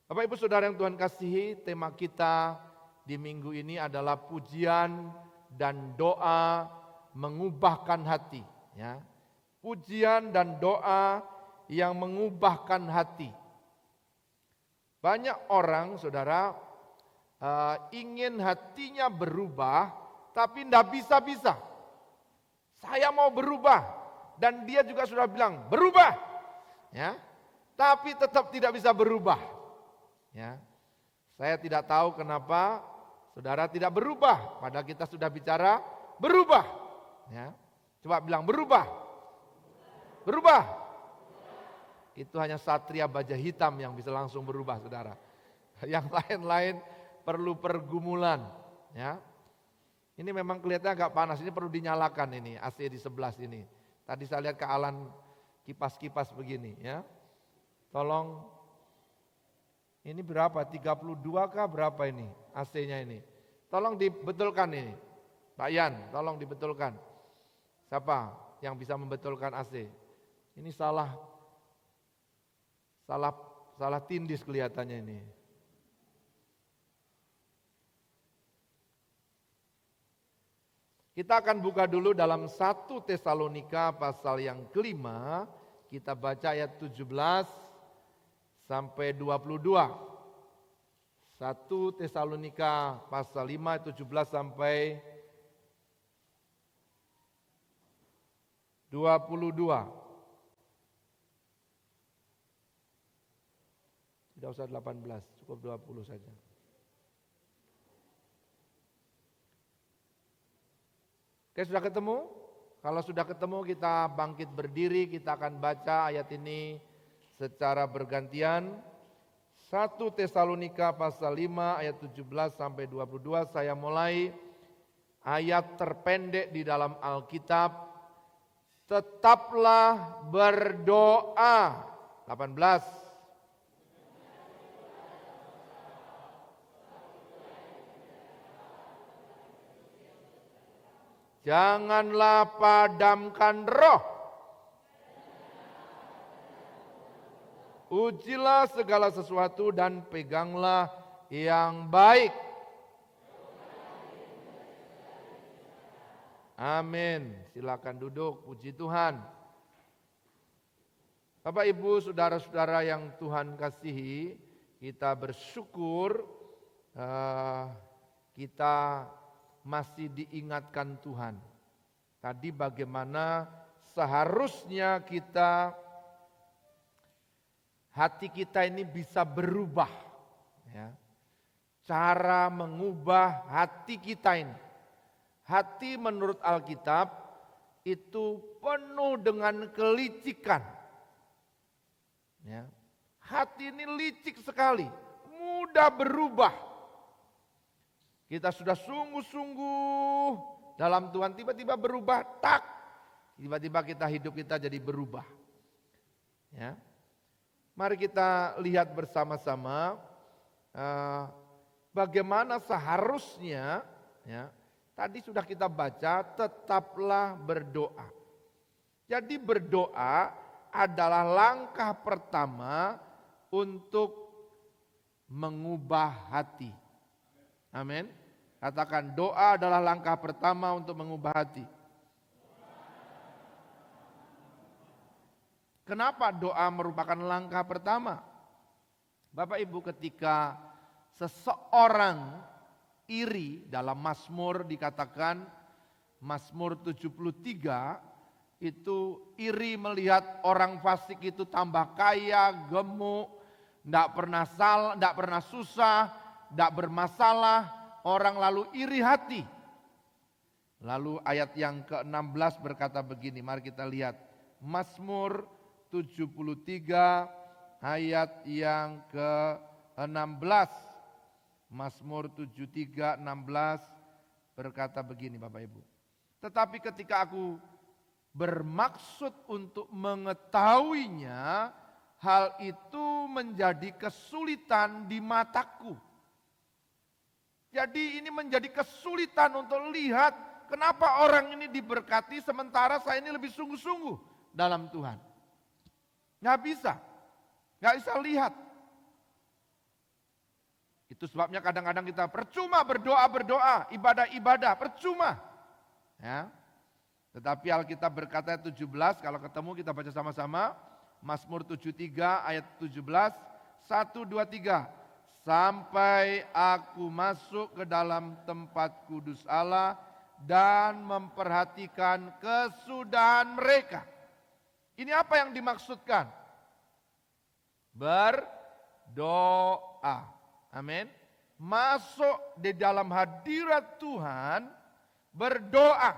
Bapak Ibu Saudara yang Tuhan kasihi, tema kita di minggu ini adalah pujian dan doa mengubahkan hati. Ya. Pujian dan doa yang mengubahkan hati. Banyak orang, saudara, ingin hatinya berubah, tapi tidak bisa-bisa. Saya mau berubah, dan dia juga sudah bilang berubah, ya, tapi tetap tidak bisa berubah. Ya, saya tidak tahu kenapa saudara tidak berubah, padahal kita sudah bicara berubah. Ya, coba bilang berubah, berubah. Itu hanya satria baja hitam yang bisa langsung berubah, saudara. Yang lain-lain perlu pergumulan. Ya, ini memang kelihatannya agak panas. Ini perlu dinyalakan ini AC di sebelah sini. Tadi saya lihat ke Alan kipas-kipas begini. Ya, tolong. Ini berapa? 32 kah berapa ini AC-nya ini? Tolong dibetulkan ini. Pak Yan, tolong dibetulkan. Siapa yang bisa membetulkan AC? Ini salah tindis kelihatannya ini. Kita akan buka dulu dalam 1 Tesalonika pasal yang kelima. Kita baca ayat 17 sampai 22. 1 Tesalonika pasal 5 17 sampai 22. Tidak usah 18, cukup 20 saja. Oke, sudah ketemu? Kalau sudah ketemu kita bangkit berdiri, kita akan baca ayat ini secara bergantian. 1 Tesalonika pasal 5 ayat 17 sampai 22. Saya mulai ayat terpendek di dalam Alkitab. Tetaplah berdoa. 18. Janganlah padamkan roh. Ujilah segala sesuatu dan peganglah yang baik. Amin. Silakan duduk, puji Tuhan. Bapak Ibu, saudara-saudara yang Tuhan kasihi, kita bersyukur kita masih diingatkan Tuhan. Tadi bagaimana seharusnya hati kita ini bisa berubah. Ya. Cara mengubah hati kita ini. Hati menurut Alkitab itu penuh dengan kelicikan. Ya. Hati ini licik sekali, mudah berubah. Kita sudah sungguh-sungguh dalam Tuhan, tiba-tiba berubah, tak. Tiba-tiba hidup kita jadi berubah. Ya. Mari kita lihat bersama-sama bagaimana seharusnya, ya, tadi sudah kita baca, tetaplah berdoa. Jadi berdoa adalah langkah pertama untuk mengubah hati. Amin. Katakan, doa adalah langkah pertama untuk mengubah hati. Kenapa doa merupakan langkah pertama? Bapak Ibu, ketika seseorang iri, dalam Mazmur dikatakan, Mazmur 73, itu iri melihat orang fasik itu tambah kaya, gemuk, tidak pernah susah, tidak bermasalah, orang lalu iri hati. Lalu ayat yang ke-16 berkata begini, mari kita lihat. Mazmur 73 ayat yang ke-16. Mazmur 73 16 berkata begini Bapak Ibu. Tetapi ketika aku bermaksud untuk mengetahuinya, hal itu menjadi kesulitan di mataku. Jadi ini menjadi kesulitan untuk lihat kenapa orang ini diberkati sementara saya ini lebih sungguh-sungguh dalam Tuhan. Nggak bisa lihat. Itu sebabnya kadang-kadang kita percuma berdoa, ibadah, percuma. Ya. Tetapi Alkitab berkata 17, kalau ketemu kita baca sama-sama. Mazmur 73 ayat 17, 1, 2, 3. Sampai aku masuk ke dalam tempat kudus Allah dan memperhatikan kesudahan mereka. Ini apa yang dimaksudkan? Berdoa. Amin. Masuk di dalam hadirat Tuhan, berdoa.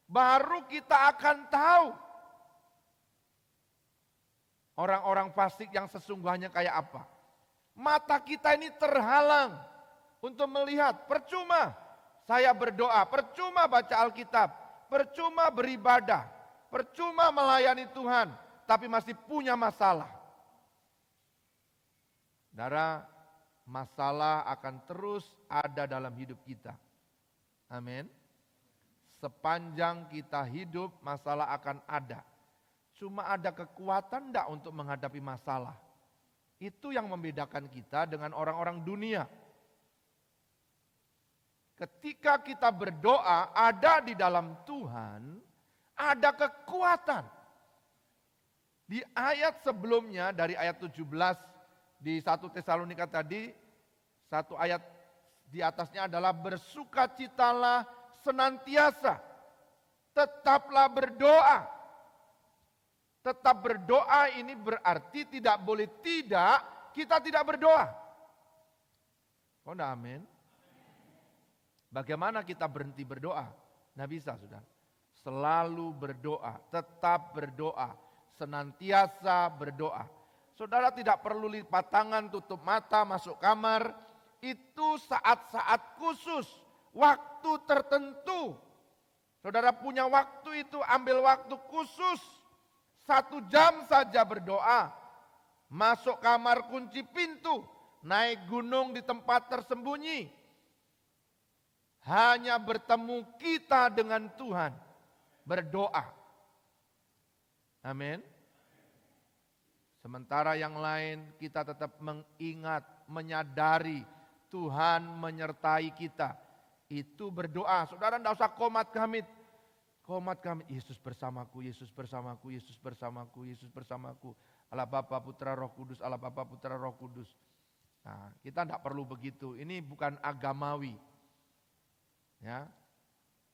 Baru kita akan tahu orang-orang fasik yang sesungguhnya kayak apa. Mata kita ini terhalang untuk melihat. Percuma saya berdoa, percuma baca Alkitab, percuma beribadah, percuma melayani Tuhan, tapi masih punya masalah. Saudara, masalah akan terus ada dalam hidup kita. Amin. Sepanjang kita hidup, masalah akan ada. Cuma ada kekuatan enggak untuk menghadapi masalah. Itu yang membedakan kita dengan orang-orang dunia. Ketika kita berdoa, ada di dalam Tuhan, ada kekuatan. Di ayat sebelumnya, dari ayat 17, di 1 Tesalonika tadi, satu ayat di atasnya adalah bersukacitalah senantiasa, tetaplah berdoa. Tetap berdoa ini berarti tidak boleh kita tidak berdoa. Oh, amin. Bagaimana kita berhenti berdoa? Nggak bisa, saudara. Selalu berdoa, tetap berdoa, senantiasa berdoa. Saudara tidak perlu lipat tangan, tutup mata, masuk kamar. Itu saat-saat khusus, waktu tertentu. Saudara punya waktu itu, ambil waktu khusus. 1 jam saja berdoa. Masuk kamar, kunci pintu. Naik gunung di tempat tersembunyi. Hanya bertemu kita dengan Tuhan. Berdoa. Amin. Sementara yang lain kita tetap mengingat, menyadari Tuhan menyertai kita. Itu berdoa. Saudara tidak usah komat kamit. Komat kami, Yesus bersamaku, Yesus bersamaku, Yesus bersamaku, Yesus bersamaku. Allah Bapa, Putra, Roh Kudus, Allah Bapa, Putra, Roh Kudus. Nah, kita tidak perlu begitu. Ini bukan agamawi. Ya,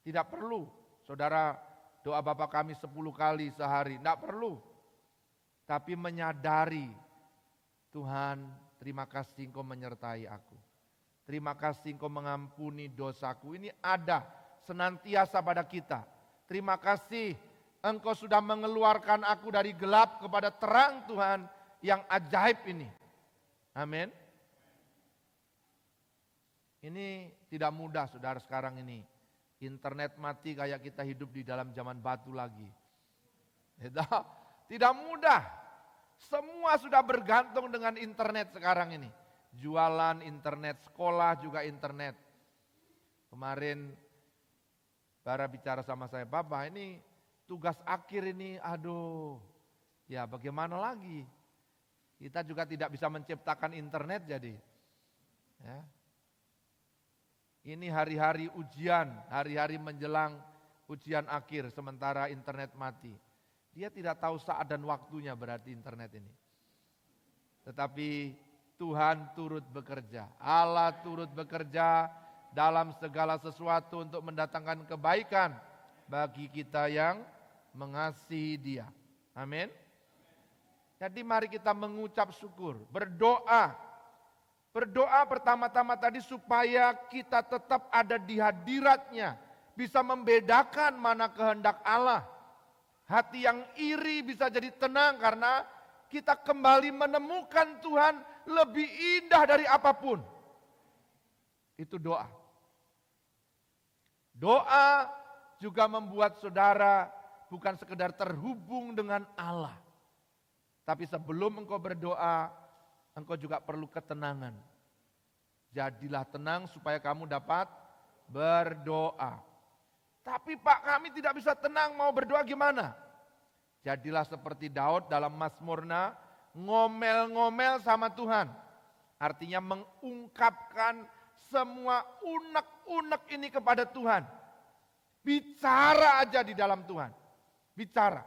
tidak perlu. Saudara doa Bapa kami 10 kali sehari, tidak perlu. Tapi menyadari, Tuhan, terima kasih Engkau menyertai aku. Terima kasih Engkau mengampuni dosaku. Ini ada senantiasa pada kita. Terima kasih Engkau sudah mengeluarkan aku dari gelap kepada terang Tuhan yang ajaib ini. Amin. Ini tidak mudah saudara sekarang ini. Internet mati kayak kita hidup di dalam zaman batu lagi. Tidak mudah. Semua sudah bergantung dengan internet sekarang ini. Jualan internet, sekolah juga internet. Kemarin Bara bicara sama saya, Bapak ini tugas akhir ini, aduh, ya bagaimana lagi? Kita juga tidak bisa menciptakan internet jadi. Ya. Ini hari-hari ujian, hari-hari menjelang ujian akhir sementara internet mati. Dia tidak tahu saat dan waktunya berarti internet ini. Tetapi Tuhan turut bekerja, Allah turut bekerja dalam segala sesuatu untuk mendatangkan kebaikan bagi kita yang mengasihi Dia. Amin. Jadi mari kita mengucap syukur, berdoa. Berdoa pertama-tama tadi supaya kita tetap ada di hadirat-Nya, bisa membedakan mana kehendak Allah. Hati yang iri bisa jadi tenang karena kita kembali menemukan Tuhan lebih indah dari apapun. Itu doa. Doa juga membuat saudara bukan sekedar terhubung dengan Allah. Tapi sebelum engkau berdoa, engkau juga perlu ketenangan. Jadilah tenang supaya kamu dapat berdoa. Tapi Pak, kami tidak bisa tenang, mau berdoa gimana? Jadilah seperti Daud dalam Mazmurna, ngomel-ngomel sama Tuhan. Artinya mengungkapkan semua unek-unek ini kepada Tuhan. Bicara aja di dalam Tuhan. Bicara.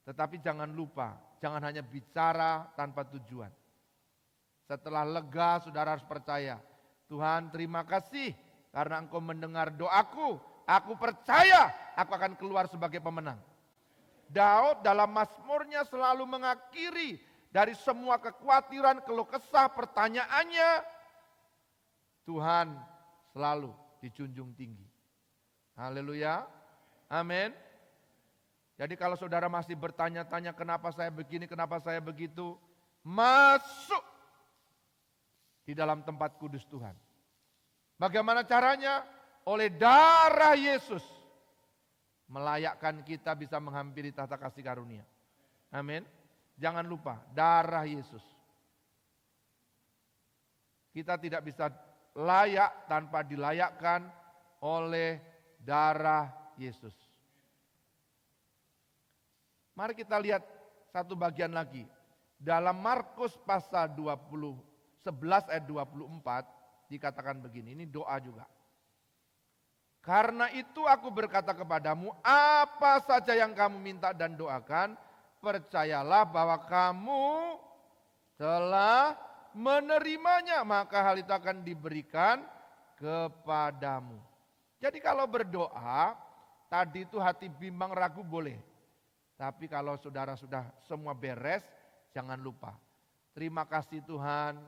Tetapi jangan lupa, jangan hanya bicara tanpa tujuan. Setelah lega, saudara harus percaya. Tuhan, terima kasih karena Engkau mendengar doaku. Aku percaya aku akan keluar sebagai pemenang. Daud dalam Mazmurnya selalu mengakhiri dari semua kekhawatiran, keluh kesah, pertanyaannya. Tuhan selalu dijunjung tinggi. Haleluya. Amin. Jadi kalau saudara masih bertanya-tanya kenapa saya begini, kenapa saya begitu. Masuk di dalam tempat kudus Tuhan. Bagaimana caranya? Oleh darah Yesus melayakkan kita bisa menghampiri tahta kasih karunia. Amin. Jangan lupa darah Yesus. Kita tidak bisa layak tanpa dilayakkan oleh darah Yesus. Mari kita lihat satu bagian lagi. Dalam Markus pasal 11 ayat 24 dikatakan begini, ini doa juga. Karena itu aku berkata kepadamu, apa saja yang kamu minta dan doakan, percayalah bahwa kamu telah menerimanya, maka hal itu akan diberikan kepadamu. Jadi kalau berdoa, tadi itu hati bimbang ragu boleh. Tapi kalau saudara sudah semua beres, jangan lupa. Terima kasih Tuhan,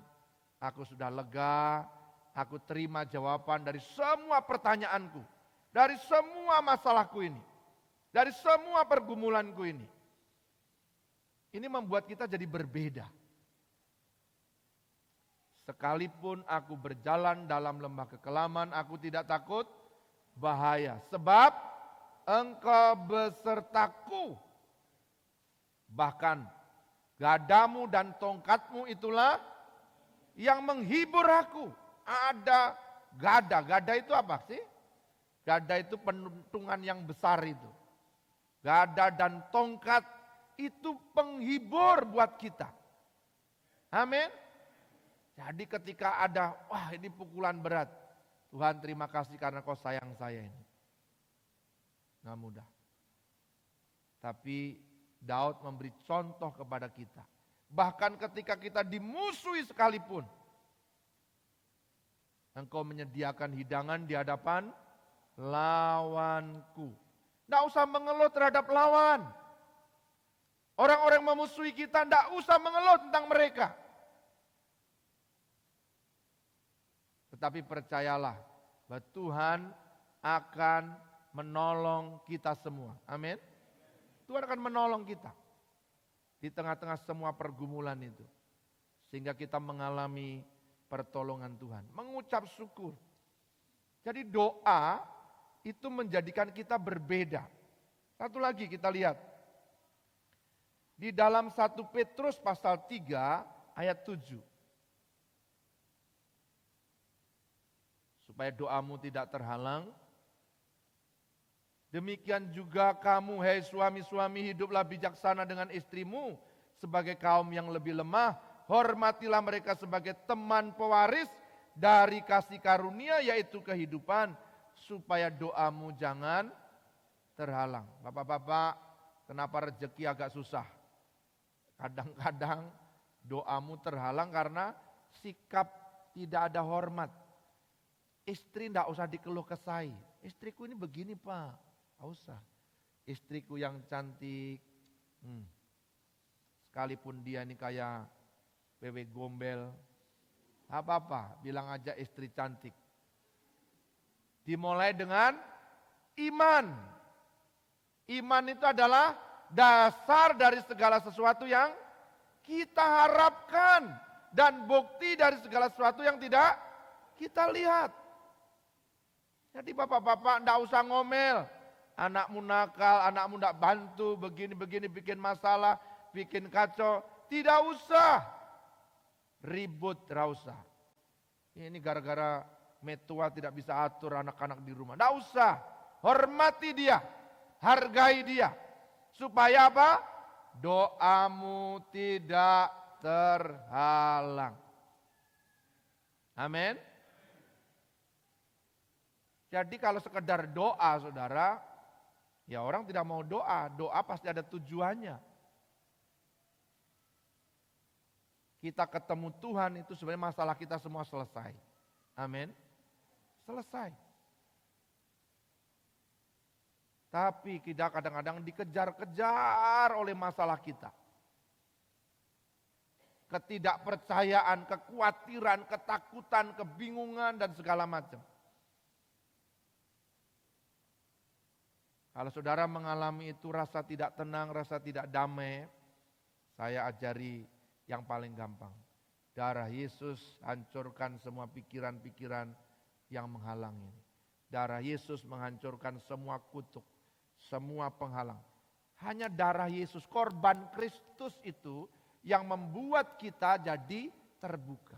aku sudah lega. Aku terima jawaban dari semua pertanyaanku. Dari semua masalahku ini. Dari semua pergumulanku ini. Ini membuat kita jadi berbeda. Sekalipun aku berjalan dalam lembah kekelaman, aku tidak takut bahaya. Sebab Engkau besertaku. Bahkan gadamu dan tongkatmu itulah yang menghibur aku. Ada gada. Gada itu apa sih? Gada itu penuntungan yang besar itu. Gada dan tongkat itu penghibur buat kita. Amin. Jadi ketika ada, wah ini pukulan berat. Tuhan terima kasih karena Kau sayang saya ini. Nggak mudah. Tapi Daud memberi contoh kepada kita. Bahkan ketika kita dimusuhi sekalipun. Engkau menyediakan hidangan di hadapan lawanku. Tidak usah mengeluh terhadap lawan. Orang-orang memusuhi kita tidak usah mengeluh tentang mereka. Tetapi percayalah bahwa Tuhan akan menolong kita semua. Amin. Tuhan akan menolong kita di tengah-tengah semua pergumulan itu. Sehingga kita mengalami pertolongan Tuhan. Mengucap syukur. Jadi doa itu menjadikan kita berbeda. Satu lagi kita lihat. Di dalam 1 Petrus pasal 3 ayat 7. Supaya doamu tidak terhalang. Demikian juga kamu, hai suami-suami, hiduplah bijaksana dengan istrimu sebagai kaum yang lebih lemah. Hormatilah mereka sebagai teman pewaris dari kasih karunia, yaitu kehidupan, supaya doamu jangan terhalang. Bapak-bapak, kenapa rezeki agak susah? Kadang-kadang doamu terhalang karena sikap tidak ada hormat. Istri tidak usah dikeluh kesai. Istriku ini begini Pak, tidak usah. Istriku yang cantik, sekalipun dia ini kayak wewe gombel, apa-apa, bilang aja istri cantik. Dimulai dengan iman. Iman itu adalah dasar dari segala sesuatu yang kita harapkan. Dan bukti dari segala sesuatu yang tidak kita lihat. Jadi bapak-bapak tidak usah ngomel. Anakmu nakal, anakmu tidak bantu, begini-begini bikin masalah, bikin kacau. Tidak usah. Ribut, tidak usah. Ini gara-gara metua tidak bisa atur anak-anak di rumah. Tidak usah. Hormati dia. Hargai dia. Supaya apa? Doamu tidak terhalang. Amin. Jadi kalau sekedar doa saudara, ya orang tidak mau doa. Doa pasti ada tujuannya. Kita ketemu Tuhan itu sebenarnya masalah kita semua selesai. Amin. Selesai. Tapi kita kadang-kadang dikejar-kejar oleh masalah kita. Ketidakpercayaan, kekhawatiran, ketakutan, kebingungan, dan segala macam. Kalau saudara mengalami itu rasa tidak tenang, rasa tidak damai, saya ajari yang paling gampang. Darah Yesus hancurkan semua pikiran-pikiran yang menghalangi. Darah Yesus menghancurkan semua kutuk, semua penghalang. Hanya darah Yesus, korban Kristus itu yang membuat kita jadi terbuka.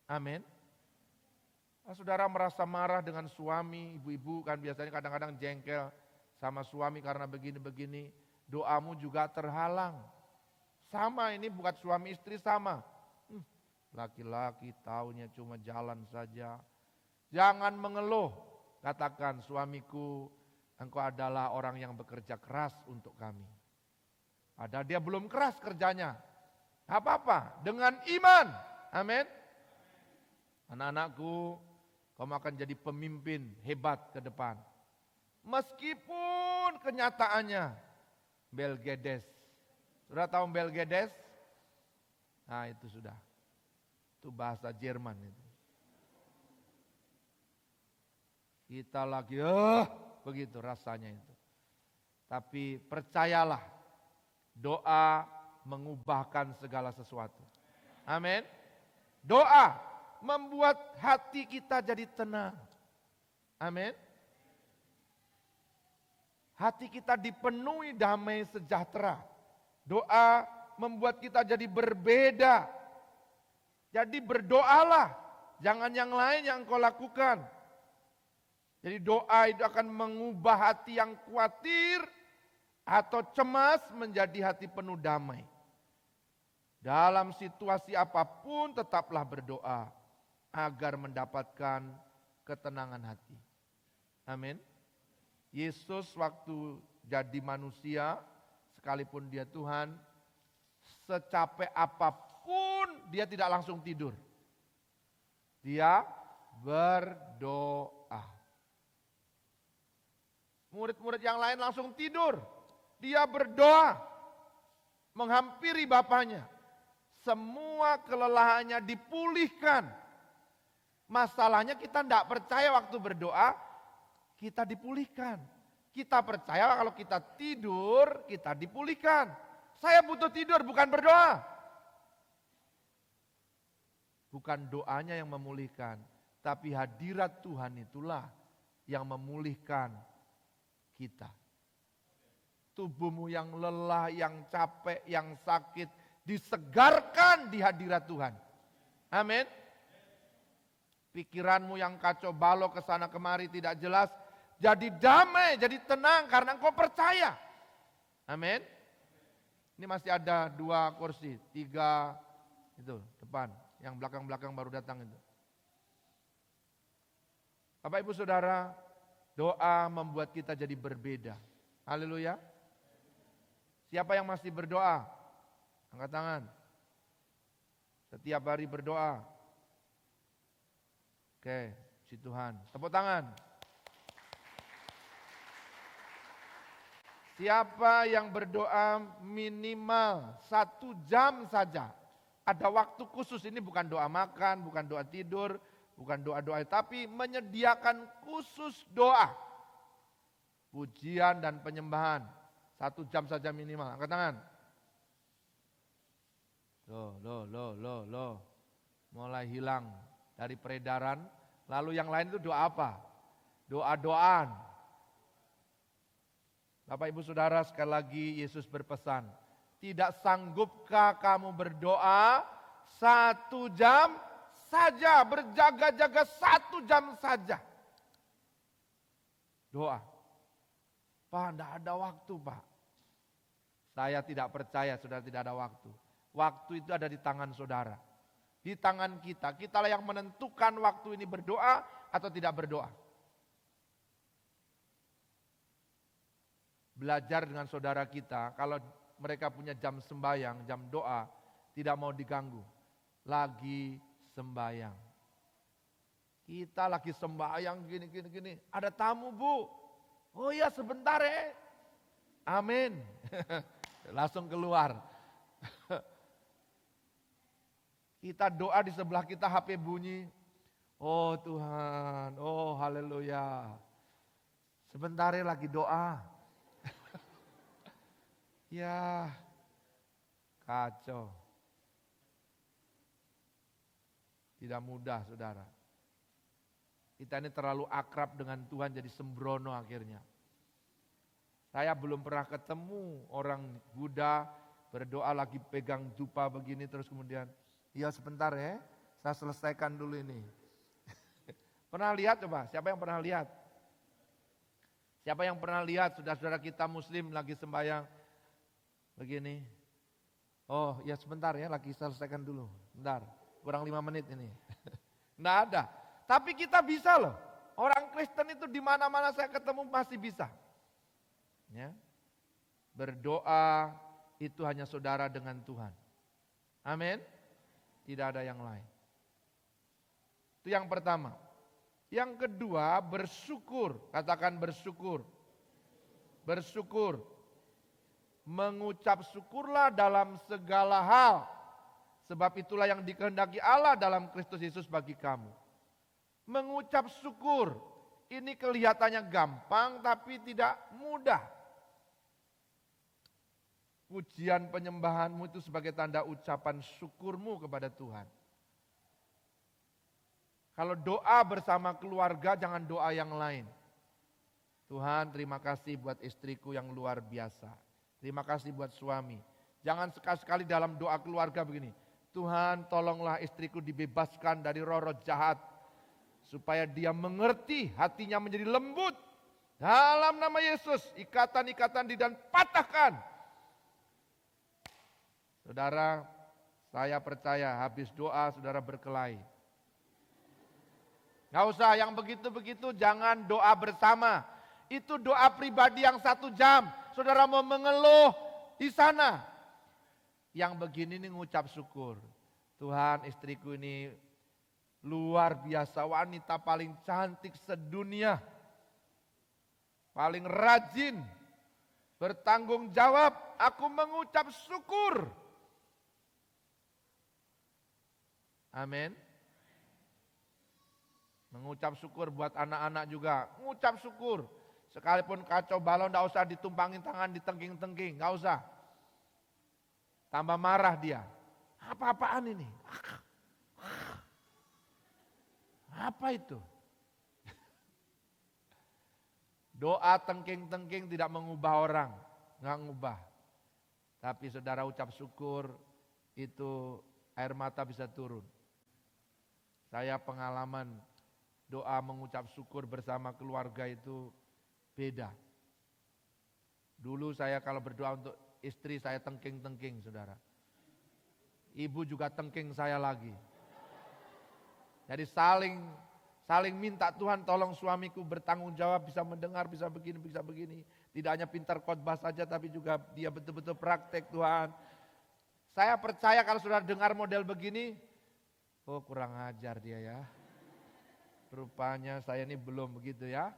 Amin. Nah, saudara merasa marah dengan suami, ibu-ibu kan biasanya kadang-kadang jengkel sama suami karena begini-begini, doamu juga terhalang. Sama ini bukan suami istri sama. Laki-laki taunya cuma jalan saja. Jangan mengeluh, katakan suamiku, engkau adalah orang yang bekerja keras untuk kami. Padahal dia belum keras kerjanya. Apa-apa, dengan iman. Amin. Anak-anakku, kamu akan jadi pemimpin hebat ke depan. Meskipun kenyataannya Belgedes. Sudah tahu Belgedes? Nah itu sudah. Itu bahasa Jerman itu. Kita lagi, begitu rasanya itu. Tapi percayalah, doa mengubahkan segala sesuatu. Amin. Doa membuat hati kita jadi tenang. Amin. Hati kita dipenuhi damai sejahtera. Doa membuat kita jadi berbeda. Jadi berdoalah, jangan yang lain yang engkau lakukan. Jadi doa itu akan mengubah hati yang khawatir atau cemas menjadi hati penuh damai. Dalam situasi apapun tetaplah berdoa agar mendapatkan ketenangan hati. Amin. Yesus waktu jadi manusia, sekalipun dia Tuhan, secapek apapun dia tidak langsung tidur. Dia berdoa. Murid-murid yang lain langsung tidur. Dia berdoa, menghampiri Bapaknya. Semua kelelahannya dipulihkan. Masalahnya kita tidak percaya waktu berdoa, kita dipulihkan. Kita percaya kalau kita tidur, kita dipulihkan. Saya butuh tidur, bukan berdoa. Bukan doanya yang memulihkan, tapi hadirat Tuhan itulah yang memulihkan kita. Tubuhmu yang lelah, yang capek, yang sakit, disegarkan di hadirat Tuhan. Amin. Pikiranmu yang kacau balau kesana kemari tidak jelas, jadi damai, jadi tenang karena engkau percaya. Amin. Ini masih ada 2 kursi, 3 itu depan, yang belakang-belakang baru datang itu. Bapak Ibu Saudara, doa membuat kita jadi berbeda. Haleluya. Siapa yang masih berdoa? Angkat tangan. Setiap hari berdoa. Oke, si Tuhan. Tepuk tangan. Siapa yang berdoa minimal 1 jam saja. Ada waktu khusus, ini bukan doa makan, bukan doa tidur, bukan doa-doa, tapi menyediakan khusus doa. Pujian dan penyembahan. 1 jam saja minimal. Angkat tangan. Loh. Mulai hilang dari peredaran. Lalu yang lain itu doa apa? Doa-doaan. Bapak Ibu Saudara, sekali lagi Yesus berpesan, tidak sanggupkah kamu berdoa 1 jam saja, berjaga-jaga 1 jam saja. Doa. Pak, tidak ada waktu Pak. Saya tidak percaya sudah tidak ada waktu. Waktu itu ada di tangan saudara. Di tangan kita. Kitalah yang menentukan waktu ini berdoa atau tidak berdoa. Belajar dengan saudara kita, kalau mereka punya jam sembahyang, jam doa, tidak mau diganggu. Lagi sembahyang. Kita lagi sembahyang gini. Ada tamu, Bu. Oh iya, sebentar ya. Amin. Langsung keluar. Kita doa di sebelah kita HP bunyi. Oh Tuhan, oh haleluya. Sebentar ya lagi doa. Ya, kacau. Tidak mudah saudara. Kita ini terlalu akrab dengan Tuhan jadi sembrono akhirnya. Saya belum pernah ketemu orang Buddha berdoa lagi pegang dupa begini terus kemudian, iya sebentar ya, saya selesaikan dulu ini. Pernah lihat coba, siapa yang pernah lihat? Siapa yang pernah lihat saudara-saudara kita muslim lagi sembahyang begini? Oh ya sebentar ya, lagi selesaikan dulu, bentar, kurang 5 menit ini. Nggak ada, tapi kita bisa loh. Orang Kristen itu di mana-mana saya ketemu masih bisa. Ya. Berdoa itu hanya saudara dengan Tuhan. Amin. Tidak ada yang lain. Itu yang pertama. Yang kedua, bersyukur. Katakan bersyukur. Bersyukur. Mengucap syukurlah dalam segala hal. Sebab itulah yang dikehendaki Allah dalam Kristus Yesus bagi kamu. Mengucap syukur. Ini kelihatannya gampang tapi tidak mudah. Pujian penyembahanmu itu sebagai tanda ucapan syukurmu kepada Tuhan. Kalau doa bersama keluarga jangan doa yang lain. Tuhan terima kasih buat istriku yang luar biasa. Terima kasih buat suami. Jangan sekali-sekali dalam doa keluarga begini. Tuhan tolonglah istriku dibebaskan dari roh-roh jahat. Supaya dia mengerti hatinya menjadi lembut. Dalam nama Yesus ikatan-ikatan dan patahkan. Saudara, saya percaya habis doa saudara berkelahi. Gak usah yang begitu-begitu, jangan doa bersama. Itu doa pribadi yang 1 jam. Saudara mau mengeluh di sana. Yang begini nih ngucap syukur. Tuhan istriku ini luar biasa, wanita paling cantik sedunia. Paling rajin, bertanggung jawab, aku mengucap syukur. Amin. Mengucap syukur buat anak-anak juga. Mengucap syukur. Sekalipun kacau balau enggak usah ditumpangin tangan, ditengking-tengking. Enggak usah. Tambah marah dia. Apa-apaan ini? Apa itu? Doa tengking-tengking tidak mengubah orang. Enggak ngubah. Tapi saudara ucap syukur, itu air mata bisa turun. Saya pengalaman doa mengucap syukur bersama keluarga itu beda. Dulu saya kalau berdoa untuk istri saya tengking-tengking saudara. Ibu juga tengking saya lagi. Jadi saling minta Tuhan tolong suamiku bertanggung jawab, bisa mendengar, bisa begini. Tidak hanya pintar khotbah saja tapi juga dia betul-betul praktek Tuhan. Saya percaya kalau saudara dengar model begini, oh kurang ajar dia ya. Rupanya saya ini belum begitu ya.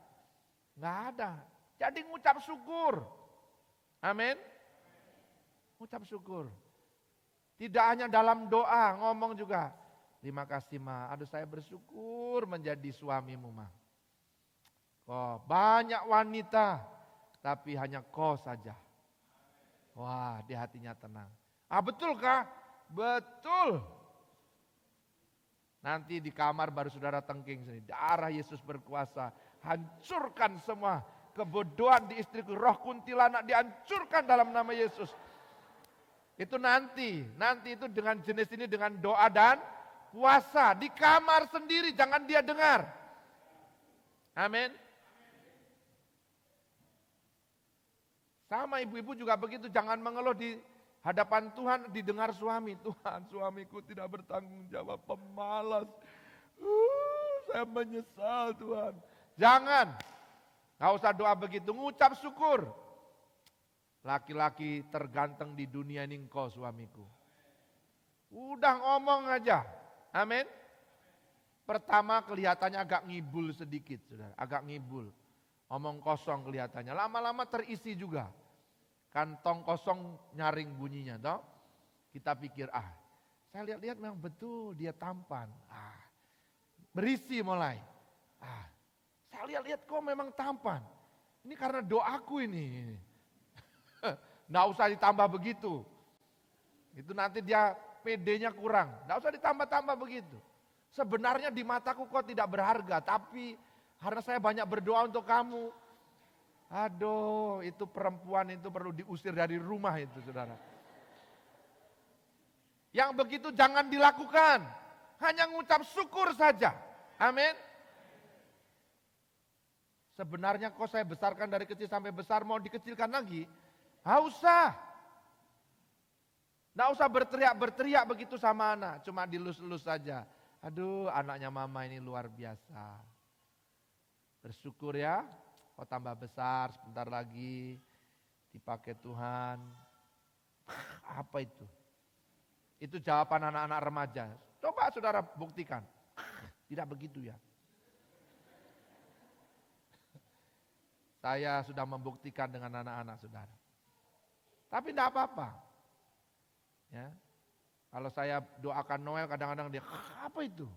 Nggak ada. Jadi ngucap syukur. Amin. Ngucap syukur. Tidak hanya dalam doa, ngomong juga. Terima kasih Ma, aduh saya bersyukur menjadi suamimu Ma. Oh, banyak wanita, tapi hanya kau saja. Wah, di hatinya tenang. Ah betulkah? Betul. Nanti di kamar baru saudara tengking sini. Darah Yesus berkuasa. Hancurkan semua kebodohan di istriku. Roh kuntilanak dihancurkan dalam nama Yesus. Itu nanti itu dengan jenis ini dengan doa dan puasa. Di kamar sendiri, jangan dia dengar. Amin. Sama ibu-ibu juga begitu, jangan mengeluh di hadapan Tuhan didengar suami. Tuhan, suamiku tidak bertanggung jawab, pemalas. Saya menyesal Tuhan. Jangan. Gak usah doa begitu, ngucap syukur. Laki-laki terganteng di dunia ini engkau suamiku. Udah ngomong aja. Amin. Pertama kelihatannya agak ngibul sedikit, saudara. Agak ngibul. Omong kosong kelihatannya. Lama-lama terisi juga. Kantong kosong nyaring bunyinya. Toh? Kita pikir, saya lihat-lihat memang betul dia tampan. Berisi mulai. Saya lihat-lihat kok memang tampan. Ini karena doaku ini. Nggak usah ditambah begitu. Itu nanti dia PD-nya kurang. Nggak usah ditambah-tambah begitu. Sebenarnya di mataku kok tidak berharga. Tapi karena saya banyak berdoa untuk kamu. Aduh, itu perempuan itu perlu diusir dari rumah itu, saudara. Yang begitu jangan dilakukan. Hanya ngucap syukur saja. Amin. Sebenarnya kok saya besarkan dari kecil sampai besar, mau dikecilkan lagi? Nggak usah. Nggak usah berteriak begitu sama anak, cuma dilus-lus saja. Aduh, anaknya mama ini luar biasa. Bersyukur ya, kok tambah besar sebentar lagi, dipakai Tuhan. Apa itu? Itu jawaban anak-anak remaja. Coba saudara buktikan. Tidak begitu ya. Saya sudah membuktikan dengan anak-anak saudara. Tapi tidak apa-apa. Ya. Kalau saya doakan Noel kadang-kadang dia, apa itu?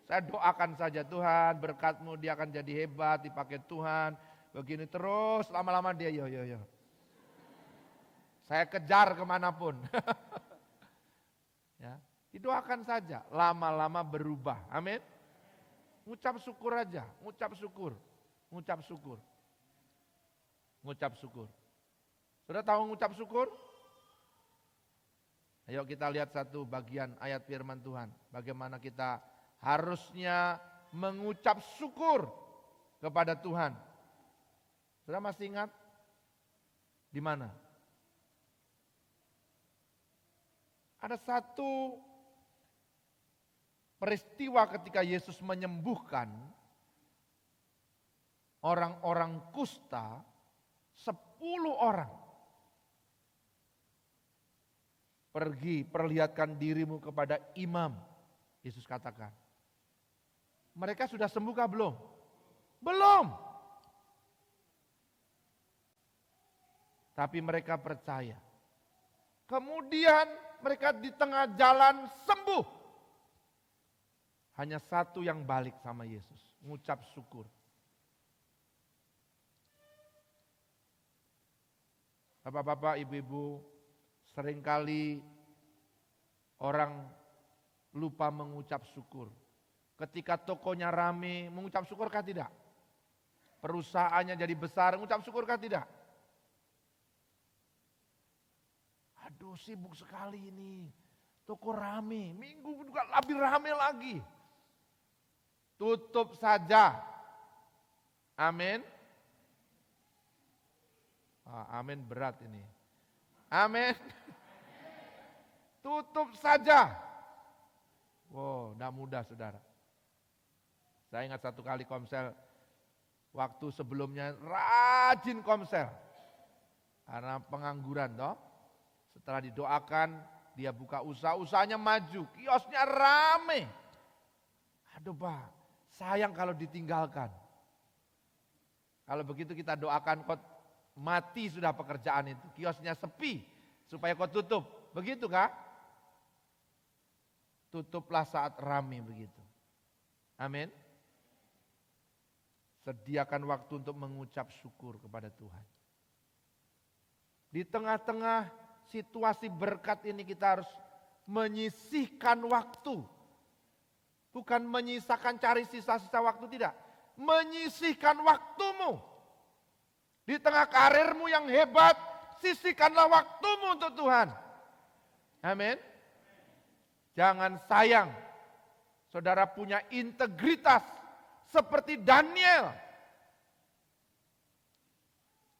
Saya doakan saja Tuhan, berkat-Mu dia akan jadi hebat, dipakai Tuhan. Begini terus, lama-lama dia yo. Saya kejar kemanapun. Ya, didoakan saja, lama-lama berubah. Amin. Ngucap syukur aja, ngucap syukur. Ngucap syukur. Sudah tahu ngucap syukur? Ayo kita lihat satu bagian ayat firman Tuhan. Bagaimana kita harusnya mengucap syukur kepada Tuhan. Sudah masih ingat? Di mana? Ada satu peristiwa ketika Yesus menyembuhkan orang-orang kusta, 10 orang. Pergi perlihatkan dirimu kepada imam, Yesus katakan. Mereka sudah sembuhkah belum? Belum. Tapi mereka percaya. Kemudian mereka di tengah jalan sembuh. Hanya satu yang balik sama Yesus, ngucap syukur. Bapak-bapak, ibu-ibu, seringkali orang lupa mengucap syukur. Ketika tokonya rame, mengucap syukurkah tidak? Perusahaannya jadi besar, mengucap syukurkah tidak? Aduh, sibuk sekali ini. Toko rame, minggu juga lebih rame lagi. Tutup saja. Amin. Amin berat ini. Amin. Tutup saja. Wow, tidak mudah saudara. Saya ingat satu kali komsel, waktu sebelumnya rajin komsel. Karena pengangguran toh. Setelah didoakan, dia buka usaha, usahanya maju, kiosnya rame. Aduh Pak, sayang kalau ditinggalkan. Kalau begitu kita doakan kok mati sudah pekerjaan itu, kiosnya sepi, supaya kau tutup. Begitu kah? Tutuplah saat rame begitu. Amin. Sediakan waktu untuk mengucap syukur kepada Tuhan. Di tengah-tengah situasi berkat ini kita harus menyisihkan waktu. Bukan menyisakan cari sisa-sisa waktu, tidak. Menyisihkan waktumu. Di tengah karirmu yang hebat, sisihkanlah waktumu untuk Tuhan. Amin. Jangan sayang. Saudara punya integritas seperti Daniel.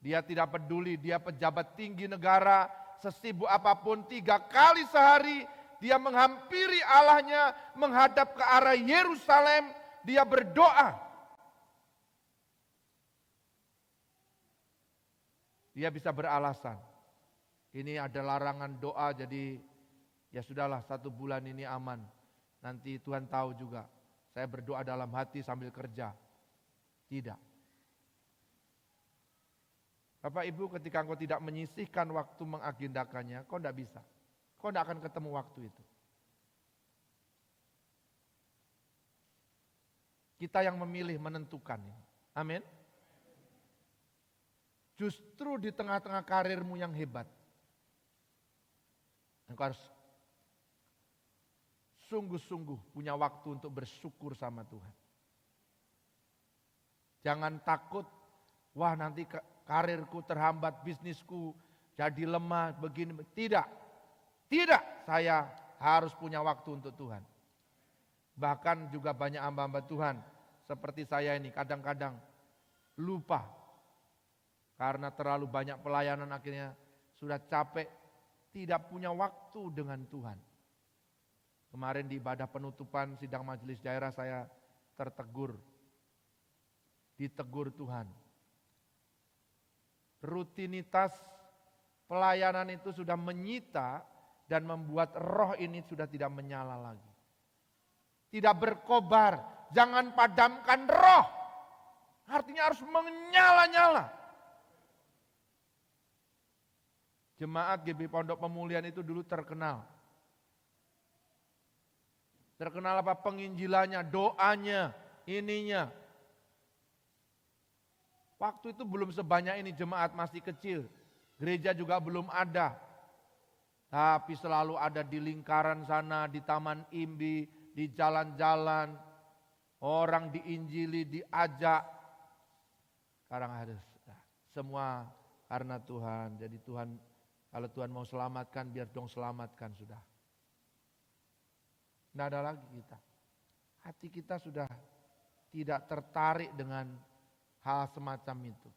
Dia tidak peduli, dia pejabat tinggi negara, sesibuk apapun 3 kali sehari dia menghampiri Allahnya, menghadap ke arah Yerusalem, dia berdoa. Dia bisa beralasan, ini ada larangan doa jadi ya sudahlah 1 bulan ini aman. Nanti Tuhan tahu juga, saya berdoa dalam hati sambil kerja. Tidak. Bapak Ibu, ketika engkau tidak menyisihkan waktu mengagendakannya, kau tidak bisa. Kau tidak akan ketemu waktu itu. Kita yang memilih menentukan. Amin. Justru di tengah-tengah karirmu yang hebat, engkau harus sungguh-sungguh punya waktu untuk bersyukur sama Tuhan. Jangan takut, wah nanti karirku terhambat, bisnisku jadi lemah, begini. Tidak, saya harus punya waktu untuk Tuhan. Bahkan juga banyak hamba-hamba Tuhan, seperti saya ini kadang-kadang lupa. Karena terlalu banyak pelayanan akhirnya sudah capek, tidak punya waktu dengan Tuhan. Kemarin di ibadah penutupan sidang majelis daerah saya tertegur. Ditegur Tuhan. Rutinitas pelayanan itu sudah menyita dan membuat roh ini sudah tidak menyala lagi. Tidak berkobar, jangan padamkan roh. Artinya harus menyala-nyala. Jemaat GB Pondok Pemulihan itu dulu terkenal. Terkenal apa? Penginjilannya, doanya, ininya. Waktu itu belum sebanyak ini, jemaat masih kecil. Gereja juga belum ada. Tapi selalu ada di lingkaran sana, di Taman Imbi, di jalan-jalan. Orang diinjili, diajak. Sekarang harus semua karena Tuhan. Jadi Tuhan, kalau Tuhan mau selamatkan, biar dong selamatkan sudah. Tidak ada lagi kita. Hati kita sudah tidak tertarik dengan hal semacam itu.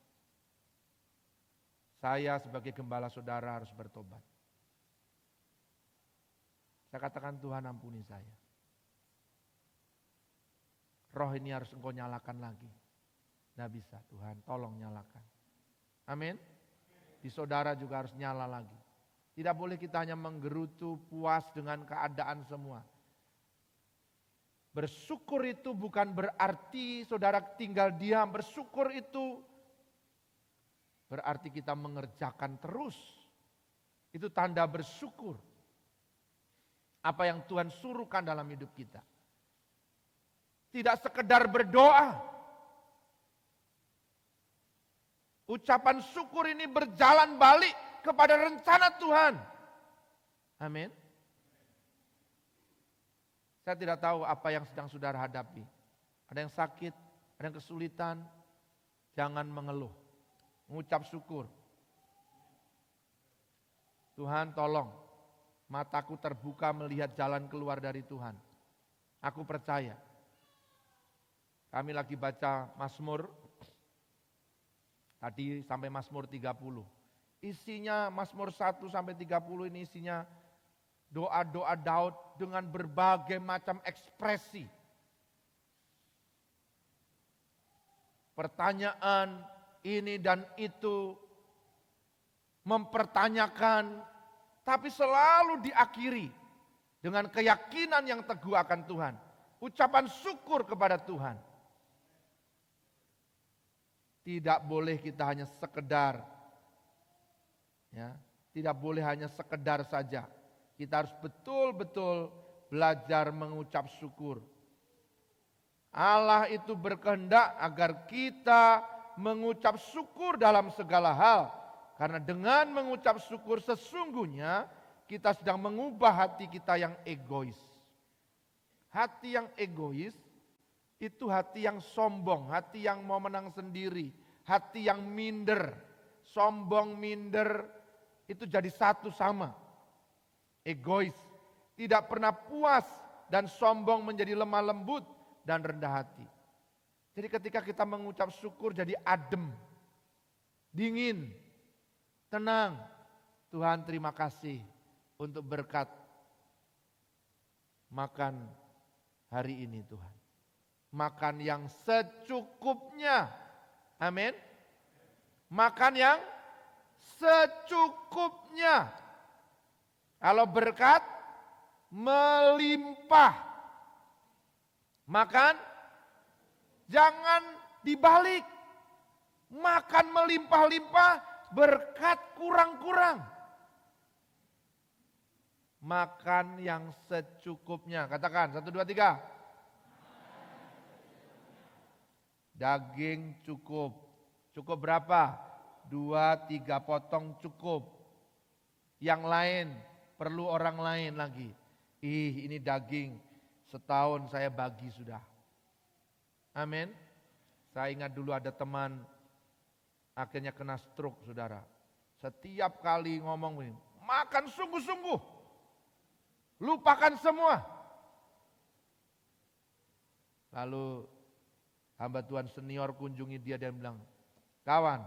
Saya sebagai gembala saudara harus bertobat. Saya katakan, Tuhan ampuni saya. Roh ini harus engkau nyalakan lagi. Tidak bisa, Tuhan tolong nyalakan. Amin. Di saudara juga harus nyala lagi. Tidak boleh kita hanya menggerutu puas dengan keadaan semua. Bersyukur itu bukan berarti saudara tinggal diam. Bersyukur itu berarti kita mengerjakan terus. Itu tanda bersyukur. Apa yang Tuhan suruhkan dalam hidup kita. Tidak sekedar berdoa. Ucapan syukur ini berjalan balik kepada rencana Tuhan. Amin. Saya tidak tahu apa yang sedang saudara hadapi. Ada yang sakit, ada yang kesulitan. Jangan mengeluh. Mengucap syukur. Tuhan tolong. Mataku terbuka melihat jalan keluar dari Tuhan. Aku percaya. Kami lagi baca Mazmur. Tadi sampai Mazmur 30. Isinya Mazmur 1 sampai 30 ini isinya doa-doa Daud dengan berbagai macam ekspresi. Pertanyaan ini dan itu, mempertanyakan, tapi selalu diakhiri dengan keyakinan yang teguh akan Tuhan. Ucapan syukur kepada Tuhan. Tidak boleh kita hanya sekedar, ya, tidak boleh hanya sekedar saja. Kita harus betul-betul belajar mengucap syukur. Allah itu berkehendak agar kita mengucap syukur dalam segala hal. Karena dengan mengucap syukur sesungguhnya kita sedang mengubah hati kita yang egois. Hati yang egois itu hati yang sombong, hati yang mau menang sendiri, hati yang minder. Sombong, minder itu jadi satu sama. Egois, tidak pernah puas dan sombong menjadi lemah lembut dan rendah hati. Jadi ketika kita mengucap syukur jadi adem, dingin, tenang. Tuhan terima kasih untuk berkat makan hari ini Tuhan. Makan yang secukupnya. Amin. Makan yang secukupnya. Kalau berkat melimpah. Makan jangan dibalik. Makan melimpah-limpah, berkat kurang-kurang. Makan yang secukupnya. Katakan 1, 2, 3. Daging cukup. Cukup berapa? 2, 3 potong cukup. Yang lain perlu orang lain lagi. Ini daging setahun saya bagi sudah. Amin. Saya ingat dulu ada teman akhirnya kena stroke saudara. Setiap kali ngomong begini, makan sungguh-sungguh. Lupakan semua. Lalu hamba Tuhan senior kunjungi dia dan bilang, kawan,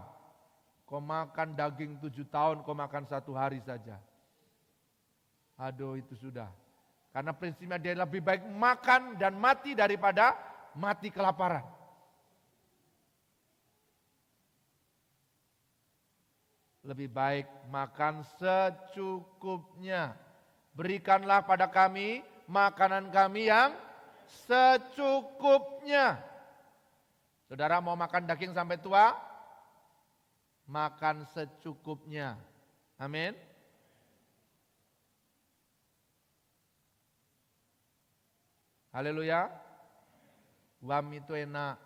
kau makan daging 7 tahun, kau makan 1 hari saja. Aduh itu sudah. Karena prinsipnya dia lebih baik makan dan mati daripada mati kelaparan. Lebih baik makan secukupnya. Berikanlah pada kami makanan kami yang secukupnya. Saudara mau makan daging sampai tua? Makan secukupnya. Amin. Haleluya. Wam itu enak,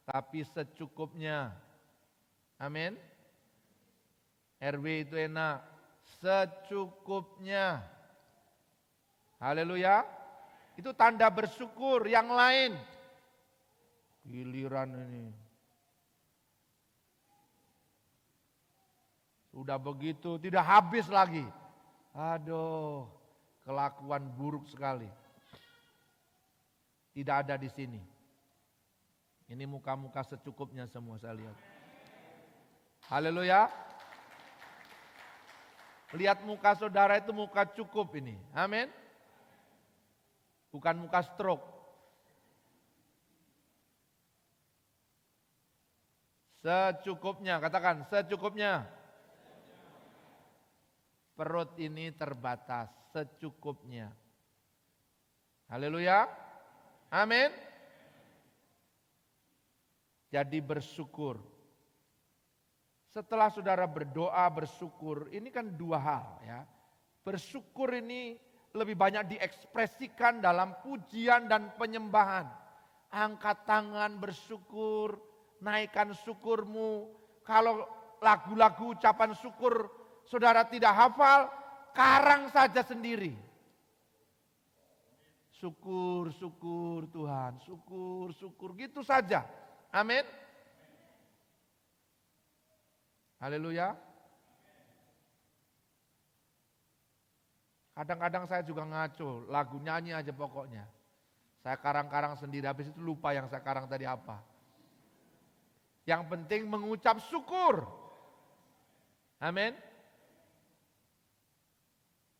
tapi secukupnya. Amin. RW itu enak, secukupnya. Haleluya. Itu tanda bersyukur. Yang lain, giliran ini. Sudah begitu, tidak habis lagi. Aduh, kelakuan buruk sekali. Tidak ada di sini. Ini muka-muka secukupnya semua saya lihat. Haleluya. Lihat muka saudara itu muka cukup ini. Amin. Bukan muka stroke. Secukupnya, katakan secukupnya. Perut ini terbatas, secukupnya. Haleluya. Amin. Jadi bersyukur. Setelah saudara berdoa, bersyukur, ini kan 2 hal ya. Bersyukur ini lebih banyak diekspresikan dalam pujian dan penyembahan. Angkat tangan bersyukur, naikkan syukurmu. Kalau lagu-lagu ucapan syukur saudara tidak hafal, karang saja sendiri. Syukur, syukur Tuhan, syukur, syukur, gitu saja. Amin. Haleluya. Kadang-kadang saya juga ngaco, lagu nyanyi aja pokoknya. Saya karang-karang sendiri, habis itu lupa yang saya karang tadi apa. Yang penting mengucap syukur. Amin.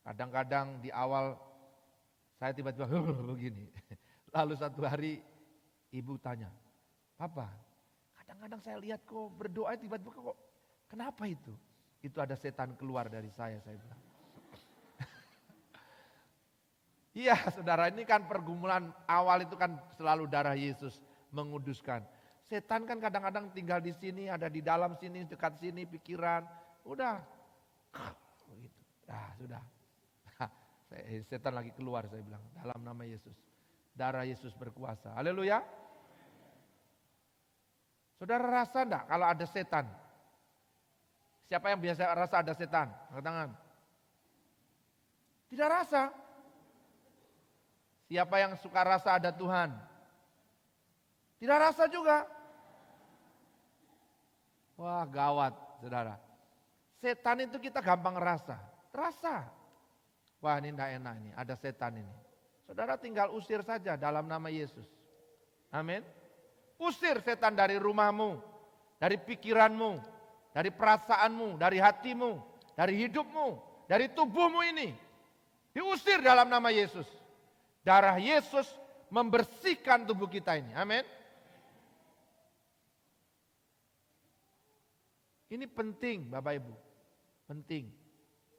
Kadang-kadang di awal saya tiba-tiba begini. Lalu satu hari ibu tanya, Papa, kadang-kadang saya lihat kok berdoa tiba-tiba kok, kenapa itu? Itu ada setan keluar dari saya bilang. Iya saudara, ini kan pergumulan awal itu kan selalu darah Yesus menguduskan. Setan kan kadang-kadang tinggal di sini, ada di dalam sini, dekat sini, pikiran. Udah, begitu. Sudah. Setan lagi keluar saya bilang, dalam nama Yesus. Darah Yesus berkuasa. Haleluya. Saudara rasa enggak kalau ada setan? Siapa yang biasa rasa ada setan? Angkat tangan. Tidak rasa. Siapa yang suka rasa ada Tuhan? Tidak rasa juga. Wah gawat saudara. Setan itu kita gampang rasa. Rasa. Wah ini tidak enak ini, ada setan ini. Saudara tinggal usir saja dalam nama Yesus. Amin. Usir setan dari rumahmu, dari pikiranmu, dari perasaanmu, dari hatimu. dari hidupmu, dari tubuhmu ini. Diusir dalam nama Yesus. Darah Yesus membersihkan tubuh kita ini. Amin. Ini penting Bapak Ibu. Penting.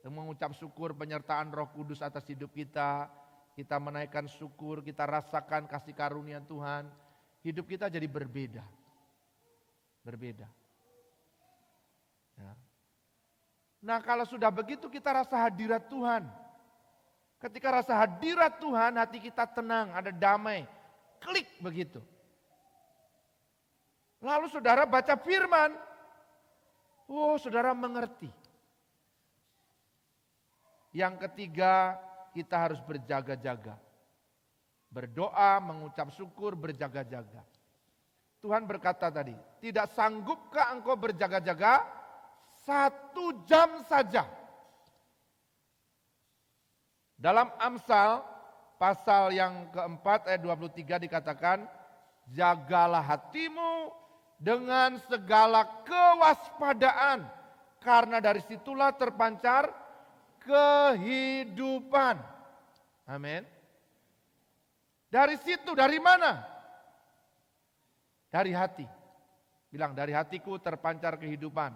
Mengucap syukur penyertaan Roh Kudus atas hidup kita. Kita menaikkan syukur, kita rasakan kasih karunia Tuhan. Hidup kita jadi berbeda. Berbeda. Ya. Nah kalau sudah begitu kita rasa hadirat Tuhan. Ketika rasa hadirat Tuhan hati kita tenang, ada damai. Klik begitu. Lalu saudara baca firman. Oh saudara mengerti. Yang ketiga kita harus berjaga-jaga. Berdoa, mengucap syukur, berjaga-jaga. Tuhan berkata tadi, tidak sanggupkah engkau berjaga-jaga 1 jam saja? Dalam Amsal pasal yang keempat ayat 23 dikatakan, jagalah hatimu dengan segala kewaspadaan, karena dari situlah terpancar kehidupan. Amin. Dari situ, dari mana? Dari hati. Bilang, dari hatiku terpancar kehidupan.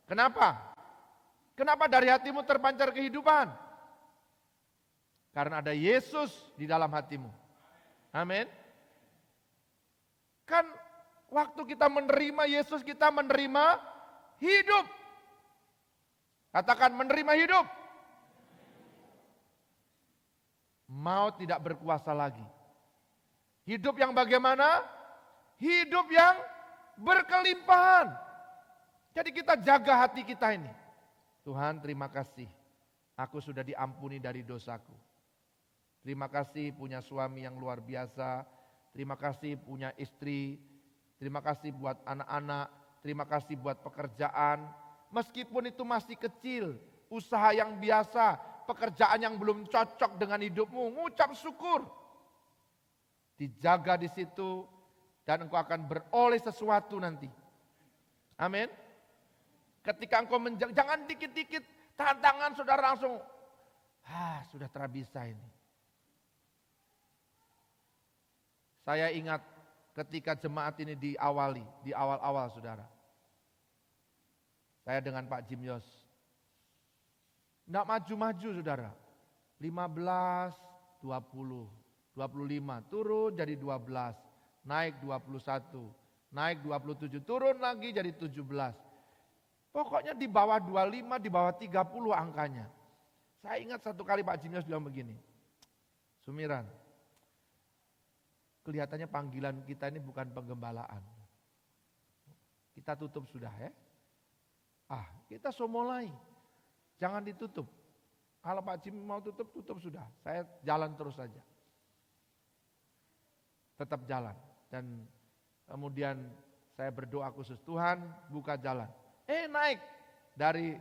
Kenapa? Kenapa dari hatimu terpancar kehidupan? Karena ada Yesus di dalam hatimu. Amin. Kan waktu kita menerima Yesus, kita menerima hidup. Katakan menerima hidup. Maut tidak berkuasa lagi. Hidup yang bagaimana? Hidup yang berkelimpahan. Jadi kita jaga hati kita ini. Tuhan terima kasih, aku sudah diampuni dari dosaku. Terima kasih punya suami yang luar biasa. Terima kasih punya istri. Terima kasih buat anak-anak. Terima kasih buat pekerjaan. Meskipun itu masih kecil, usaha yang biasa, pekerjaan yang belum cocok dengan hidupmu, ngucap syukur. Dijaga di situ dan engkau akan beroleh sesuatu nanti. Amin. Ketika engkau jangan dikit-dikit tantangan saudara langsung, sudah terabisa ini. Saya ingat ketika jemaat ini diawali, di awal-awal saudara. Saya dengan Pak Jim Yos. Tidak maju-maju saudara. 15, 20, 25, turun jadi 12, naik 21, naik 27, turun lagi jadi 17. Pokoknya di bawah 25, di bawah 30 angkanya. Saya ingat satu kali Pak Jim Yos bilang begini, Sumiran, kelihatannya panggilan kita ini bukan penggembalaan. Kita tutup sudah ya. Kita mulai. Jangan ditutup. Kalau Pak Jim mau tutup, tutup sudah. Saya jalan terus saja. Tetap jalan. Dan kemudian saya berdoa khusus, Tuhan buka jalan. Naik dari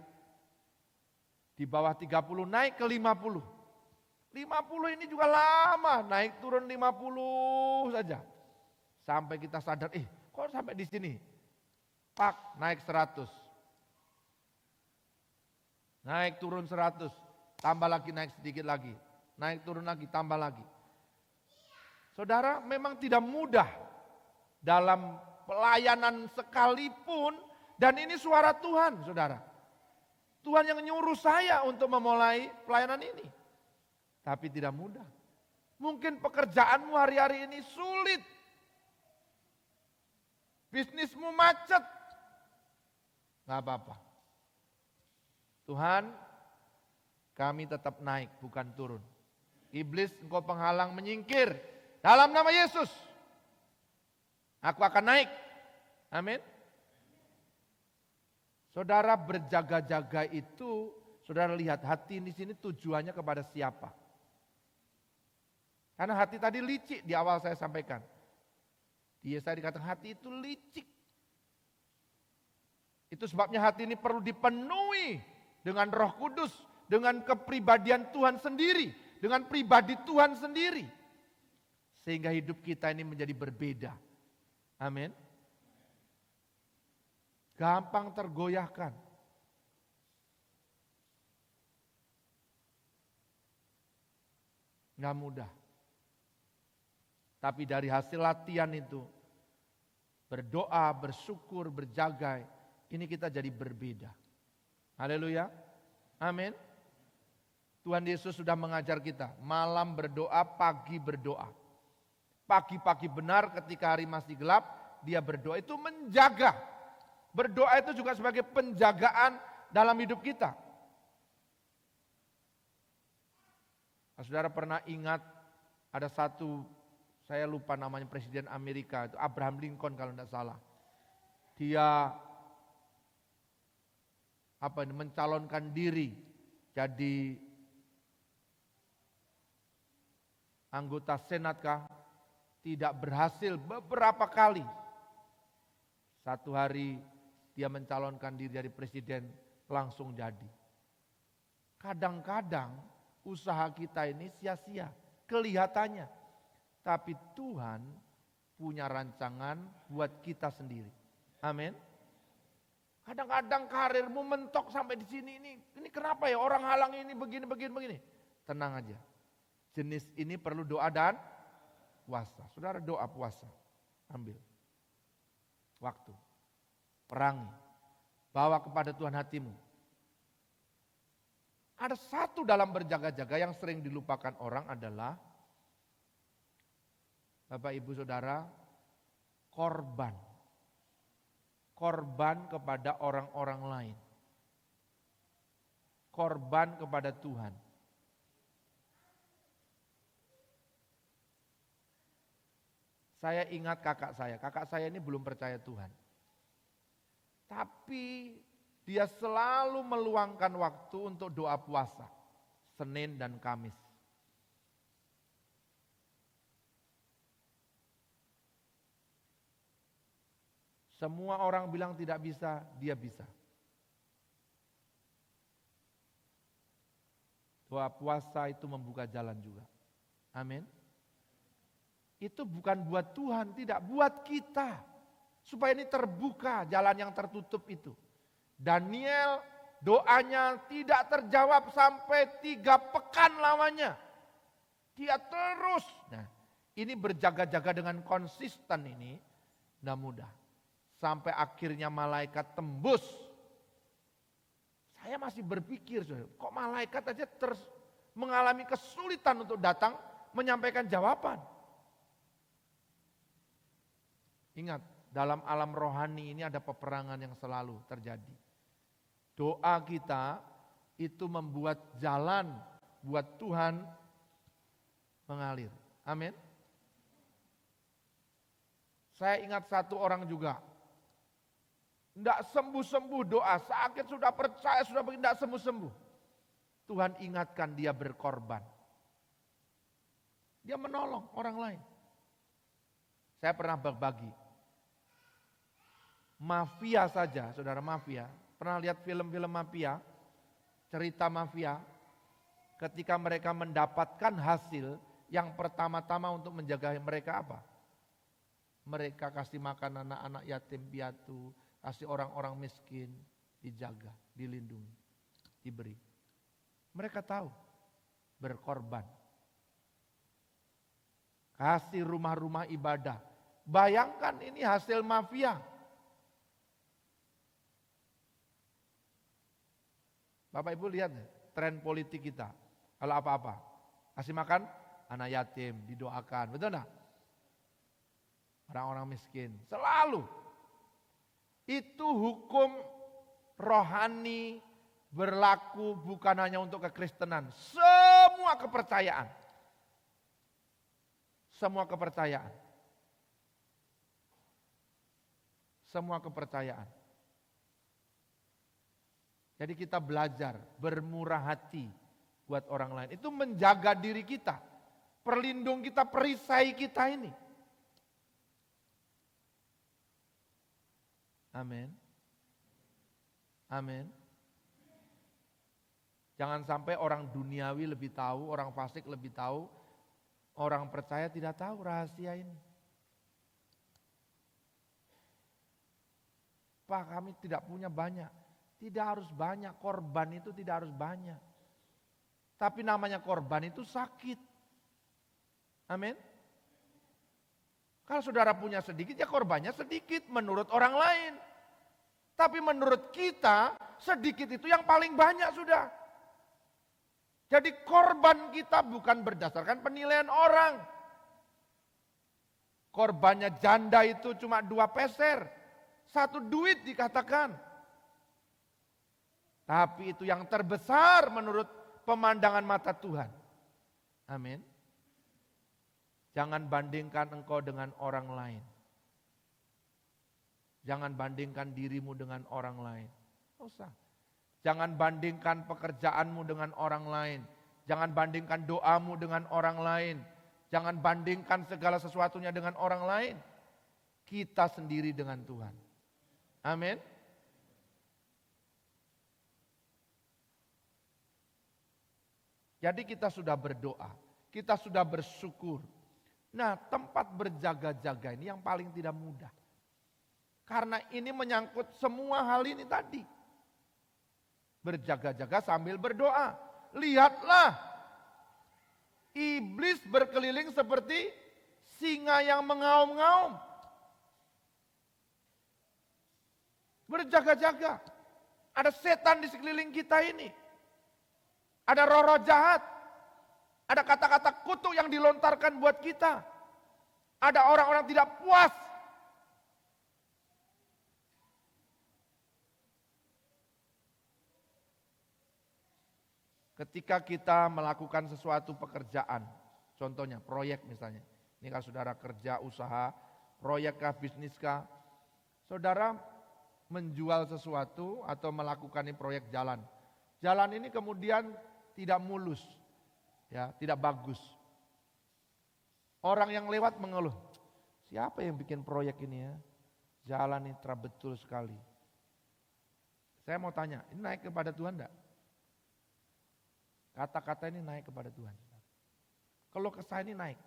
di bawah 30 naik ke 50. 50 ini juga lama, naik turun 50 saja. Sampai kita sadar, kok sampai di sini? Pak, naik 100. Naik turun 100, tambah lagi naik sedikit lagi. Naik turun lagi, tambah lagi. Saudara, memang tidak mudah dalam pelayanan sekalipun, dan ini suara Tuhan, saudara. Tuhan yang nyuruh saya untuk memulai pelayanan ini. Tapi tidak mudah. Mungkin pekerjaanmu hari-hari ini sulit. Bisnismu macet. Gak apa-apa. Tuhan, kami tetap naik, bukan turun. Iblis, engkau penghalang, menyingkir. Dalam nama Yesus. Aku akan naik. Amin. Saudara berjaga-jaga itu, saudara lihat hati di sini tujuannya kepada siapa? Karena hati tadi licik di awal saya sampaikan. Di Yesaya dikatakan hati itu licik. Itu sebabnya hati ini perlu dipenuhi dengan Roh Kudus, dengan kepribadian Tuhan sendiri, dengan pribadi Tuhan sendiri. Sehingga hidup kita ini menjadi berbeda. Amin. gampang tergoyahkan. Nggak mudah. Tapi dari hasil latihan itu, berdoa, bersyukur, berjaga, ini kita jadi berbeda. Haleluya. Amin. Tuhan Yesus sudah mengajar kita, malam berdoa, pagi berdoa. Pagi-pagi benar ketika hari masih gelap, dia berdoa, itu menjaga. Berdoa itu juga sebagai penjagaan dalam hidup kita. Saudara pernah ingat ada satu, saya lupa namanya, Presiden Amerika, itu Abraham Lincoln kalau tidak salah. Dia mencalonkan diri jadi anggota Senat kah? Tidak berhasil beberapa kali. Satu hari dia mencalonkan diri jadi presiden, langsung jadi. Kadang-kadang usaha kita ini sia-sia, kelihatannya. Tapi Tuhan punya rancangan buat kita sendiri. Amin. Kadang-kadang karirmu mentok sampai di sini, ini kenapa ya orang halang ini begini. Tenang aja. Jenis ini perlu doa dan puasa. Saudara doa puasa, ambil waktu, perangi, bawa kepada Tuhan hatimu. Ada satu dalam berjaga-jaga yang sering dilupakan orang adalah, Bapak Ibu Saudara, korban. Korban kepada orang-orang lain. Korban kepada Tuhan. Saya ingat kakak saya ini belum percaya Tuhan. Tapi dia selalu meluangkan waktu untuk doa puasa, Senin dan Kamis. Semua orang bilang tidak bisa, dia bisa. Doa puasa itu membuka jalan juga. Amin. Itu bukan buat Tuhan, tidak, buat kita. Supaya ini terbuka jalan yang tertutup itu. Daniel doanya tidak terjawab sampai 3 pekan lamanya. Dia terus. Nah, ini berjaga-jaga dengan konsisten ini, tidak mudah. Sampai akhirnya malaikat tembus. Saya masih berpikir, kok malaikat aja terus mengalami kesulitan untuk datang menyampaikan jawaban. Ingat, dalam alam rohani ini ada peperangan yang selalu terjadi. Doa kita itu membuat jalan buat Tuhan mengalir. Amin. Saya ingat satu orang juga. Tidak sembuh-sembuh doa, sakit sudah percaya, sudah begini, tidak sembuh-sembuh. Tuhan ingatkan dia berkorban. Dia menolong orang lain. Saya pernah berbagi. Mafia saja, saudara, mafia. Pernah lihat film-film mafia? Cerita mafia. Ketika mereka mendapatkan hasil, yang pertama-tama untuk menjaga mereka apa? Mereka kasih makan anak-anak yatim piatu, kasih orang-orang miskin, dijaga, dilindungi, diberi. Mereka tahu, berkorban. Kasih rumah-rumah ibadah. Bayangkan ini hasil mafia. Bapak Ibu lihat tren politik kita. Kalau apa-apa, kasih makan anak yatim, didoakan, betul enggak? Orang-orang miskin, selalu. Itu hukum rohani berlaku bukan hanya untuk kekristenan, semua kepercayaan. Semua kepercayaan. Semua kepercayaan. Jadi kita belajar bermurah hati buat orang lain. Itu menjaga diri kita, perlindung kita, perisai kita ini. Amin. Amin. Jangan sampai orang duniawi lebih tahu, orang fasik lebih tahu, orang percaya tidak tahu rahasia ini. Pak, kami tidak punya banyak. Tidak harus banyak, korban itu tidak harus banyak. Tapi namanya korban itu sakit. Amin. Kalau saudara punya sedikit, ya korbannya sedikit menurut orang lain. Tapi menurut kita, sedikit itu yang paling banyak sudah. Jadi korban kita bukan berdasarkan penilaian orang. Korbannya janda itu cuma 2 peser. 1 duit dikatakan. Tapi itu yang terbesar menurut pemandangan mata Tuhan. Amin. Jangan bandingkan engkau dengan orang lain. Jangan bandingkan dirimu dengan orang lain. Nggak usah. Jangan bandingkan pekerjaanmu dengan orang lain. Jangan bandingkan doamu dengan orang lain. Jangan bandingkan segala sesuatunya dengan orang lain. Kita sendiri dengan Tuhan. Amin. Jadi kita sudah berdoa, kita sudah bersyukur. Nah, tempat berjaga-jaga ini yang paling tidak mudah. Karena ini menyangkut semua hal ini tadi. Berjaga-jaga sambil berdoa. Lihatlah, iblis berkeliling seperti singa yang mengaum-ngaum. Berjaga-jaga. Ada setan di sekeliling kita ini. Ada roh-roh jahat. Ada kata-kata kutuk yang dilontarkan buat kita. Ada orang-orang tidak puas. Ketika kita melakukan sesuatu pekerjaan, contohnya proyek misalnya. Ini kalau saudara kerja, usaha, proyekkah, bisniskah. Saudara menjual sesuatu atau melakukan ini proyek jalan. Jalan ini kemudian tidak mulus, ya, tidak bagus. Orang yang lewat mengeluh, siapa yang bikin proyek ini ya? Jalan ini betul sekali. Saya mau tanya, ini naik kepada Tuhan enggak? Kata-kata ini naik kepada Tuhan. Keluh kesah ini naik.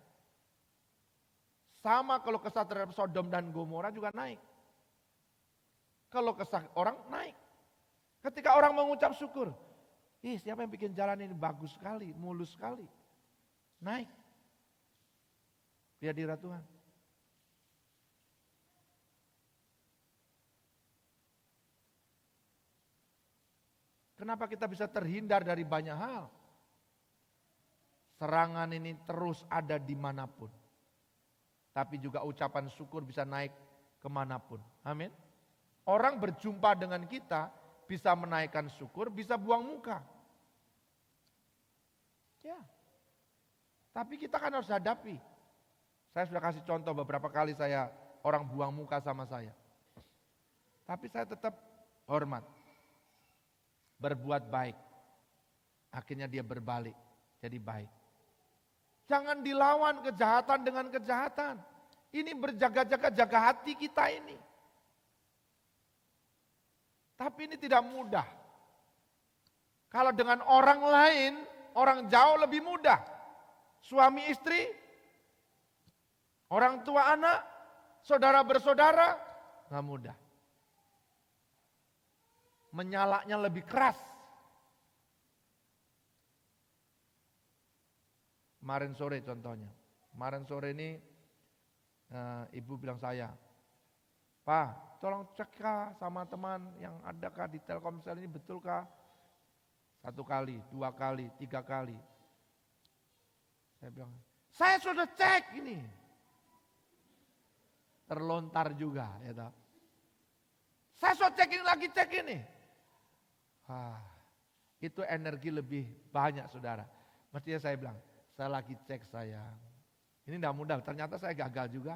Sama keluh kesah terhadap Sodom dan Gomora juga naik. Keluh kesah orang naik. Ketika orang mengucap syukur, siapa yang bikin jalan ini bagus sekali, mulus sekali. Naik. Dia dirah Tuhan. Kenapa kita bisa terhindar dari banyak hal? Serangan ini terus ada dimanapun. Tapi juga ucapan syukur bisa naik kemanapun. Amin. Orang berjumpa dengan kita, bisa menaikkan syukur, bisa buang muka. Ya. Tapi kita kan harus hadapi. Saya sudah kasih contoh beberapa kali orang buang muka sama saya. Tapi saya tetap hormat. Berbuat baik. Akhirnya dia berbalik jadi baik. Jangan dilawan kejahatan dengan kejahatan. Ini berjaga-jaga, jaga hati kita ini. Tapi ini tidak mudah. Kalau dengan orang lain, orang jauh lebih mudah. Suami istri, orang tua anak, saudara bersaudara, nggak mudah. Menyalaknya lebih keras. Kemarin sore contohnya. Kemarin sore ini ibu bilang saya, Pak, tolong cek kah sama teman yang ada kah di Telkomsel ini betul kah? 1 kali, 2 kali, 3 kali. Saya bilang, saya sudah cek ini. Terlontar juga. Ya toh. Saya sudah cek ini lagi, cek ini. Itu energi lebih banyak saudara. Mestinya saya bilang, saya lagi cek sayang. Ini tidak mudah, ternyata saya gagal juga.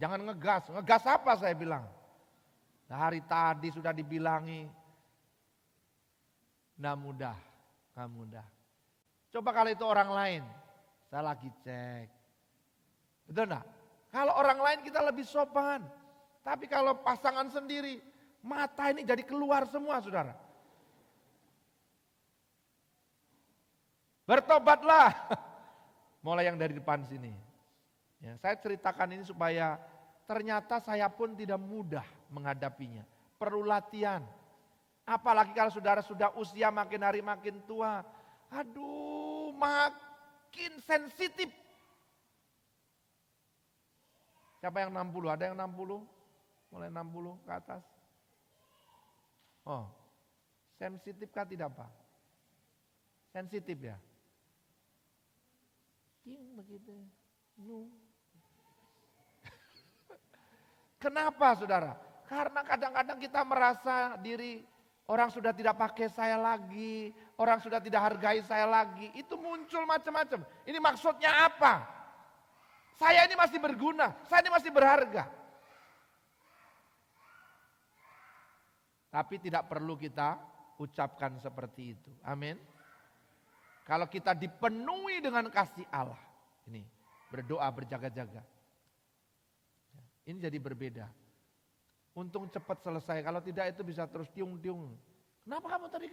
Jangan ngegas, ngegas apa saya bilang. Hari tadi sudah dibilangi. Nggak mudah, nggak mudah. Coba kalau itu orang lain, saya lagi cek. Betul enggak? Kalau orang lain kita lebih sopan. Tapi kalau pasangan sendiri, mata ini jadi keluar semua saudara. Bertobatlah. Mulai yang dari depan sini. Ya, saya ceritakan ini supaya ternyata saya pun tidak mudah menghadapinya. Perlu latihan. Apalagi kalau saudara sudah usia makin hari makin tua. Aduh, makin sensitif. Siapa yang 60? Ada yang 60? Mulai 60 ke atas. Oh, sensitif kah tidak Pak? Sensitif ya? Begitu. Kenapa saudara? Karena kadang-kadang kita merasa diri orang sudah tidak pakai saya lagi, orang sudah tidak hargai saya lagi. Itu muncul macam-macam. Ini maksudnya apa? Saya ini masih berguna, saya ini masih berharga. Tapi tidak perlu kita ucapkan seperti itu. Amin. Kalau kita dipenuhi dengan kasih Allah, ini berdoa berjaga-jaga. Ini jadi berbeda. Untung cepat selesai, kalau tidak itu bisa terus tiung-tiung. Kenapa kamu tadi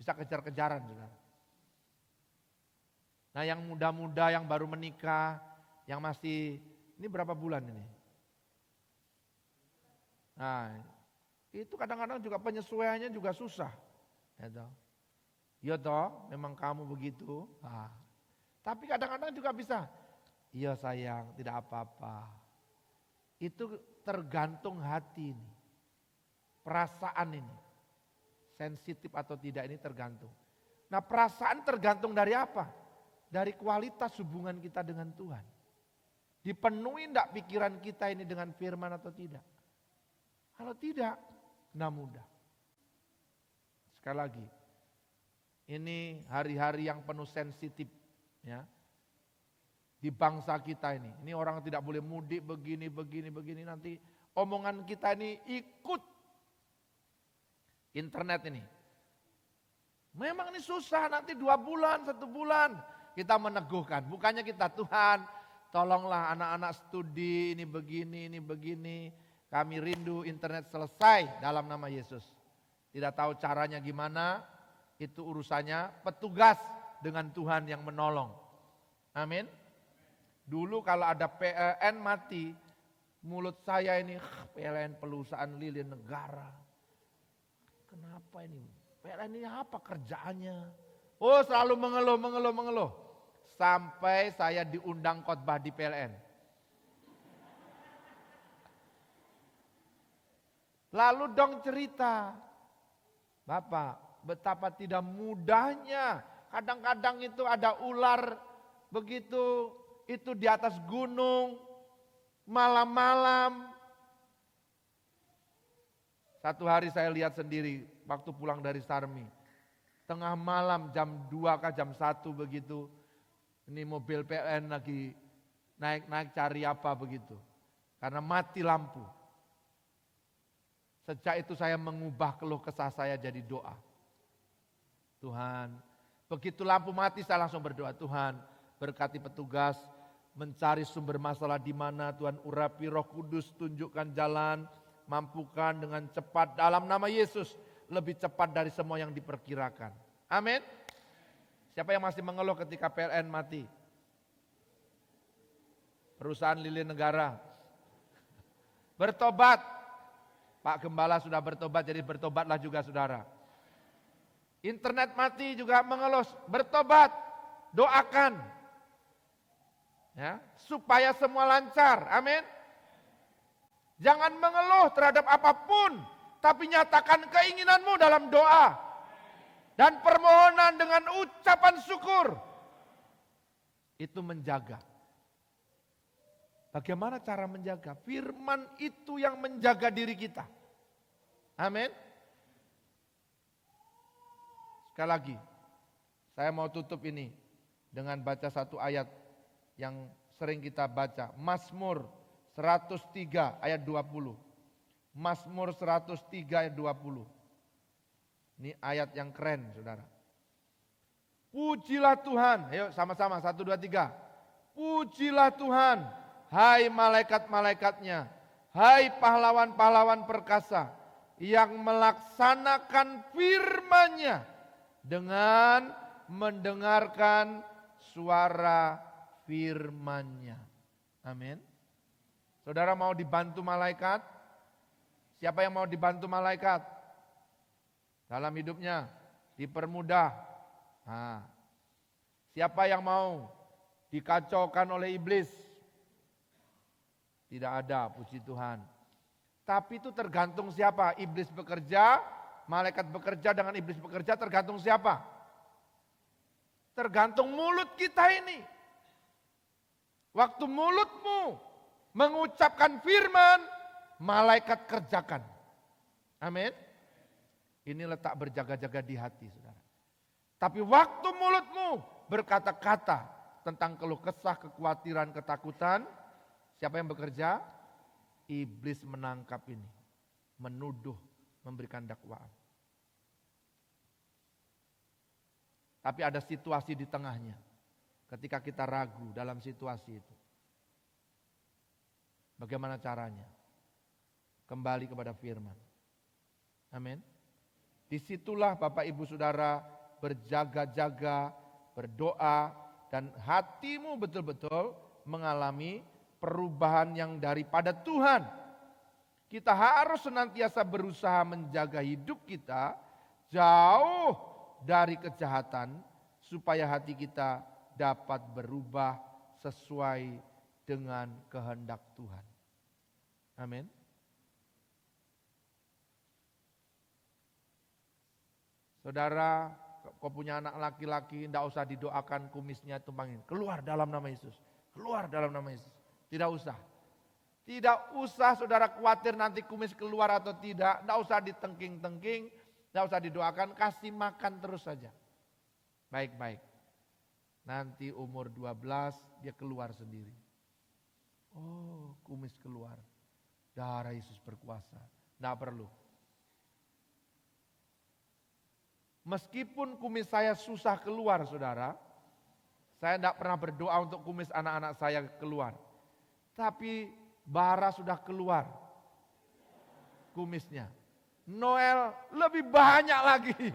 bisa kejar-kejaran saudara. Nah yang muda-muda yang baru menikah, yang masih, ini berapa bulan ini? Nah itu kadang-kadang juga penyesuaiannya juga susah. Ya toh, memang kamu begitu. Nah, tapi kadang-kadang juga bisa, iya sayang, tidak apa-apa. Itu tergantung hati ini, perasaan ini. Sensitif atau tidak ini tergantung. Nah perasaan tergantung dari apa? Dari kualitas hubungan kita dengan Tuhan. Dipenuhi enggak pikiran kita ini dengan firman atau tidak? Kalau tidak, nah mudah. Sekali lagi, ini hari-hari yang penuh sensitif ya. Di bangsa kita ini. Ini orang tidak boleh mudik begini nanti omongan kita ini ikut internet ini. Memang ini susah, nanti 2 bulan, 1 bulan kita meneguhkan. Bukannya kita Tuhan, tolonglah anak-anak studi ini begini. Kami rindu internet selesai dalam nama Yesus. Tidak tahu caranya gimana, itu urusannya petugas dengan Tuhan yang menolong. Amin. Dulu kalau ada PLN mati, mulut saya ini, PLN perusahaan lilin negara. Kenapa ini? PLN ini apa kerjaannya? Oh selalu mengeluh. Sampai saya diundang khotbah di PLN. Lalu dong cerita, Bapak, betapa tidak mudahnya. Kadang-kadang itu ada ular begitu, itu di atas gunung, malam-malam. Satu hari saya lihat sendiri, waktu pulang dari Sarmi. Tengah malam jam 2 kah jam 1 begitu. Ini mobil PLN lagi naik-naik cari apa begitu. Karena mati lampu. Sejak itu saya mengubah keluh kesah saya jadi doa. Tuhan, begitu lampu mati saya langsung berdoa. Tuhan, berkati petugas mencari sumber masalah di mana, Tuhan urapi, Roh Kudus tunjukkan jalan, mampukan dengan cepat dalam nama Yesus, lebih cepat dari semua yang diperkirakan. Amin. Siapa yang masih mengeluh ketika PLN mati? Perusahaan lilin negara. Bertobat. Pak Gembala sudah bertobat, jadi bertobatlah juga saudara. Internet mati juga mengeluh, bertobat, doakan. Ya, supaya semua lancar, amin. Jangan mengeluh terhadap apapun, tapi nyatakan keinginanmu dalam doa dan permohonan dengan ucapan syukur. Itu menjaga. Bagaimana cara menjaga? Firman itu yang menjaga diri kita. Amin. Sekali lagi, saya mau tutup ini dengan baca satu ayat yang sering kita baca. Mazmur 103 ayat 20. Mazmur 103 ayat 20. Ini ayat yang keren saudara. Pujilah Tuhan. Ayo sama-sama 1, 2, 3. Pujilah Tuhan. Hai malaikat-malaikatnya. Hai pahlawan-pahlawan perkasa. Yang melaksanakan firman-Nya. Dengan mendengarkan suara firman-Nya. Amin. Saudara mau dibantu malaikat? Siapa yang mau dibantu malaikat? Dalam hidupnya, dipermudah. Nah, siapa yang mau dikacaukan oleh iblis? Tidak ada, puji Tuhan. Tapi itu tergantung siapa? Iblis bekerja, malaikat bekerja dengan iblis bekerja, tergantung siapa? Tergantung mulut kita ini. Waktu mulutmu mengucapkan firman, malaikat kerjakan. Amin. Ini letak berjaga-jaga di hati, saudara. Tapi waktu mulutmu berkata-kata tentang keluh kesah, kekhawatiran, ketakutan, siapa yang bekerja? Iblis menangkap ini, menuduh, memberikan dakwaan. Tapi ada situasi di tengahnya. Ketika kita ragu dalam situasi itu. Bagaimana caranya? Kembali kepada firman. Amin. Disitulah Bapak Ibu Saudara berjaga-jaga, berdoa, dan hatimu betul-betul mengalami perubahan yang daripada Tuhan. Kita harus senantiasa berusaha menjaga hidup kita jauh dari kejahatan supaya hati kita dapat berubah sesuai dengan kehendak Tuhan. Amin. Saudara, kau punya anak laki-laki, tidak usah didoakan kumisnya tumpangin. Keluar dalam nama Yesus. Keluar dalam nama Yesus. Tidak usah. Tidak usah saudara khawatir nanti kumis keluar atau tidak. Tidak usah ditengking-tengking. Tidak usah didoakan. Kasih makan terus saja. Baik-baik. Nanti umur 12 dia keluar sendiri. Oh, kumis keluar. Darah Yesus berkuasa. Tidak perlu. Meskipun kumis saya susah keluar saudara. Saya tidak pernah berdoa untuk kumis anak-anak saya keluar. Tapi Bara sudah keluar kumisnya. Noel lebih banyak lagi.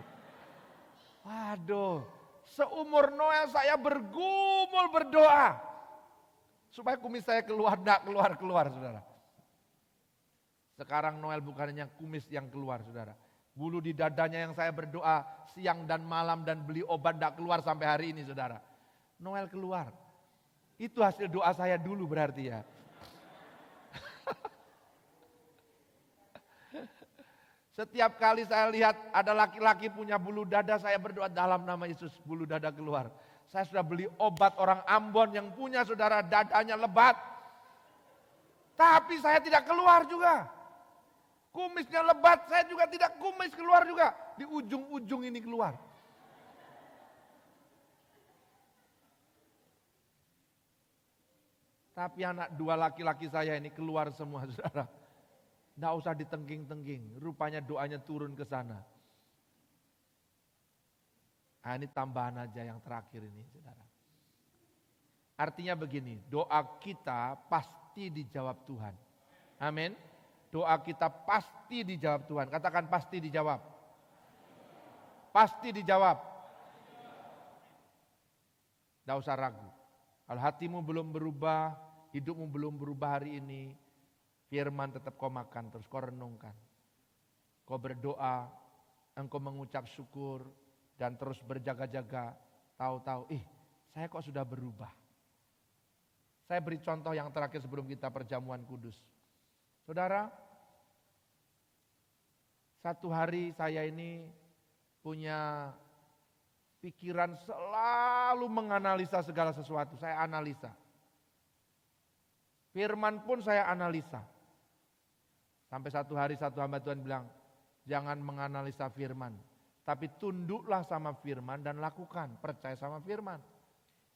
Waduh, seumur Noel saya bergumul berdoa. Supaya kumis saya keluar, tidak keluar saudara. Sekarang Noel bukannya kumis yang keluar saudara. Bulu di dadanya yang saya berdoa siang dan malam dan beli obat tidak keluar sampai hari ini saudara. Noel keluar. Itu hasil doa saya dulu berarti ya. Setiap kali saya lihat ada laki-laki punya bulu dada, saya berdoa dalam nama Yesus bulu dada keluar. Saya sudah beli obat orang Ambon yang punya saudara dadanya lebat. Tapi saya tidak keluar juga. Kumisnya lebat, saya juga tidak kumis keluar juga. Di ujung-ujung ini keluar. Tapi anak dua laki-laki saya ini keluar semua saudara. Tidak usah ditengking-tengking, rupanya doanya turun ke sana. Nah ini tambahan aja yang terakhir ini saudara. Artinya begini, doa kita pasti dijawab Tuhan. Amin. Doa kita pasti dijawab Tuhan. Katakan pasti dijawab. Pasti dijawab. Tidak usah ragu. Kalau hatimu belum berubah, hidupmu belum berubah hari ini, firman tetap kau makan, terus kau renungkan. Kau berdoa, engkau mengucap syukur, dan terus berjaga-jaga. Tahu-tahu, saya kok sudah berubah. Saya beri contoh yang terakhir sebelum kita perjamuan kudus. Saudara, satu hari saya ini punya pikiran selalu menganalisa segala sesuatu. Saya analisa. Firman pun saya analisa. Sampai satu hari satu hamba Tuhan bilang, jangan menganalisa firman. Tapi tunduklah sama firman dan lakukan. Percaya sama firman.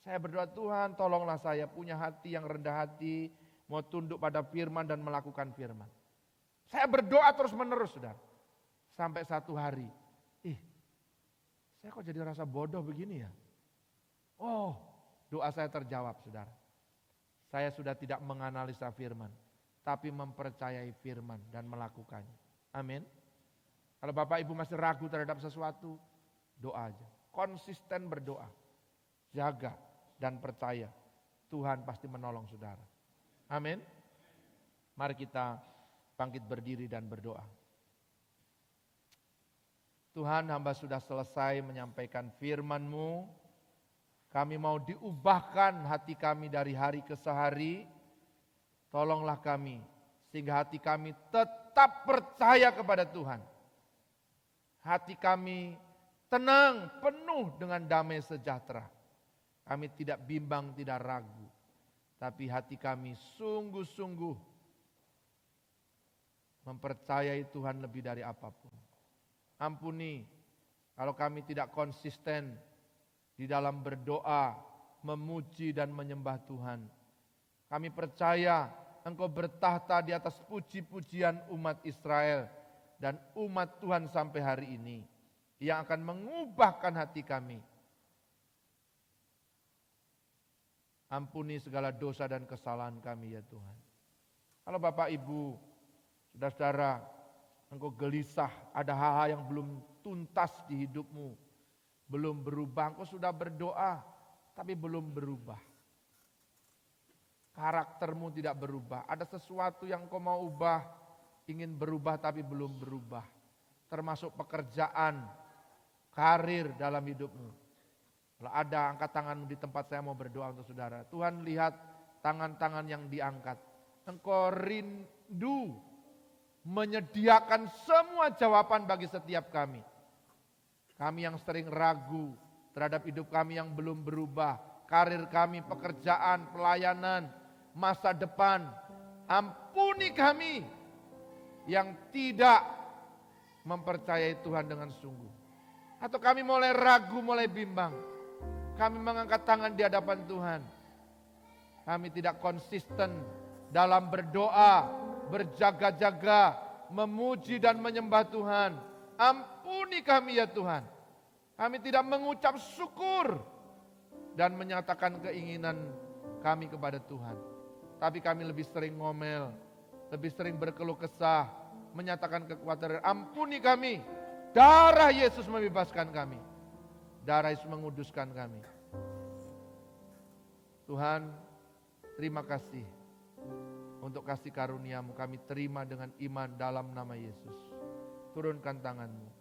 Saya berdoa, Tuhan tolonglah saya punya hati yang rendah hati. Mau tunduk pada firman dan melakukan firman. Saya berdoa terus menerus saudara. Sampai satu hari. Saya kok jadi rasa bodoh begini ya. Oh, doa saya terjawab saudara. Saya sudah tidak menganalisa firman. Tapi mempercayai firman dan melakukannya. Amin. Kalau Bapak Ibu masih ragu terhadap sesuatu, doa aja. Konsisten berdoa. Jaga dan percaya. Tuhan pasti menolong saudara. Amin. Mari kita bangkit berdiri dan berdoa. Tuhan, hamba sudah selesai menyampaikan firman-Mu. Kami mau diubahkan hati kami dari hari ke hari. Tolonglah kami sehingga hati kami tetap percaya kepada Tuhan. Hati kami tenang, penuh dengan damai sejahtera. Kami tidak bimbang, tidak ragu. Tapi hati kami sungguh-sungguh mempercayai Tuhan lebih dari apapun. Ampuni kalau kami tidak konsisten di dalam berdoa, memuji dan menyembah Tuhan. Kami percaya Engkau bertahta di atas puji-pujian umat Israel dan umat Tuhan sampai hari ini, yang akan mengubahkan hati kami. Ampuni segala dosa dan kesalahan kami ya Tuhan. Kalau Bapak Ibu, saudara-saudara, engkau gelisah, ada hal-hal yang belum tuntas di hidupmu, belum berubah, engkau sudah berdoa, tapi belum berubah. Karaktermu tidak berubah, ada sesuatu yang engkau mau ubah, ingin berubah tapi belum berubah. Termasuk pekerjaan, karir dalam hidupmu. Kalau ada, angkat tanganmu di tempat saya mau berdoa untuk saudara. Tuhan lihat tangan-tangan yang diangkat. Engkau rindu menyediakan semua jawaban bagi setiap kami. Kami yang sering ragu terhadap hidup kami yang belum berubah. Karir kami, pekerjaan, pelayanan, masa depan. Ampuni kami yang tidak mempercayai Tuhan dengan sungguh. Atau kami mulai ragu, mulai bimbang. Kami mengangkat tangan di hadapan Tuhan. Kami tidak konsisten dalam berdoa, berjaga-jaga, memuji dan menyembah Tuhan. Ampuni kami ya Tuhan. Kami tidak mengucap syukur dan menyatakan keinginan kami kepada Tuhan. Tapi kami lebih sering ngomel, lebih sering berkeluh kesah, menyatakan kekhawatiran. Ampuni kami. Darah Yesus membebaskan kami. Darah Yesus menguduskan kami. Tuhan, terima kasih untuk kasih karunia-Mu. Kami terima dengan iman dalam nama Yesus. Turunkan tangan-Mu.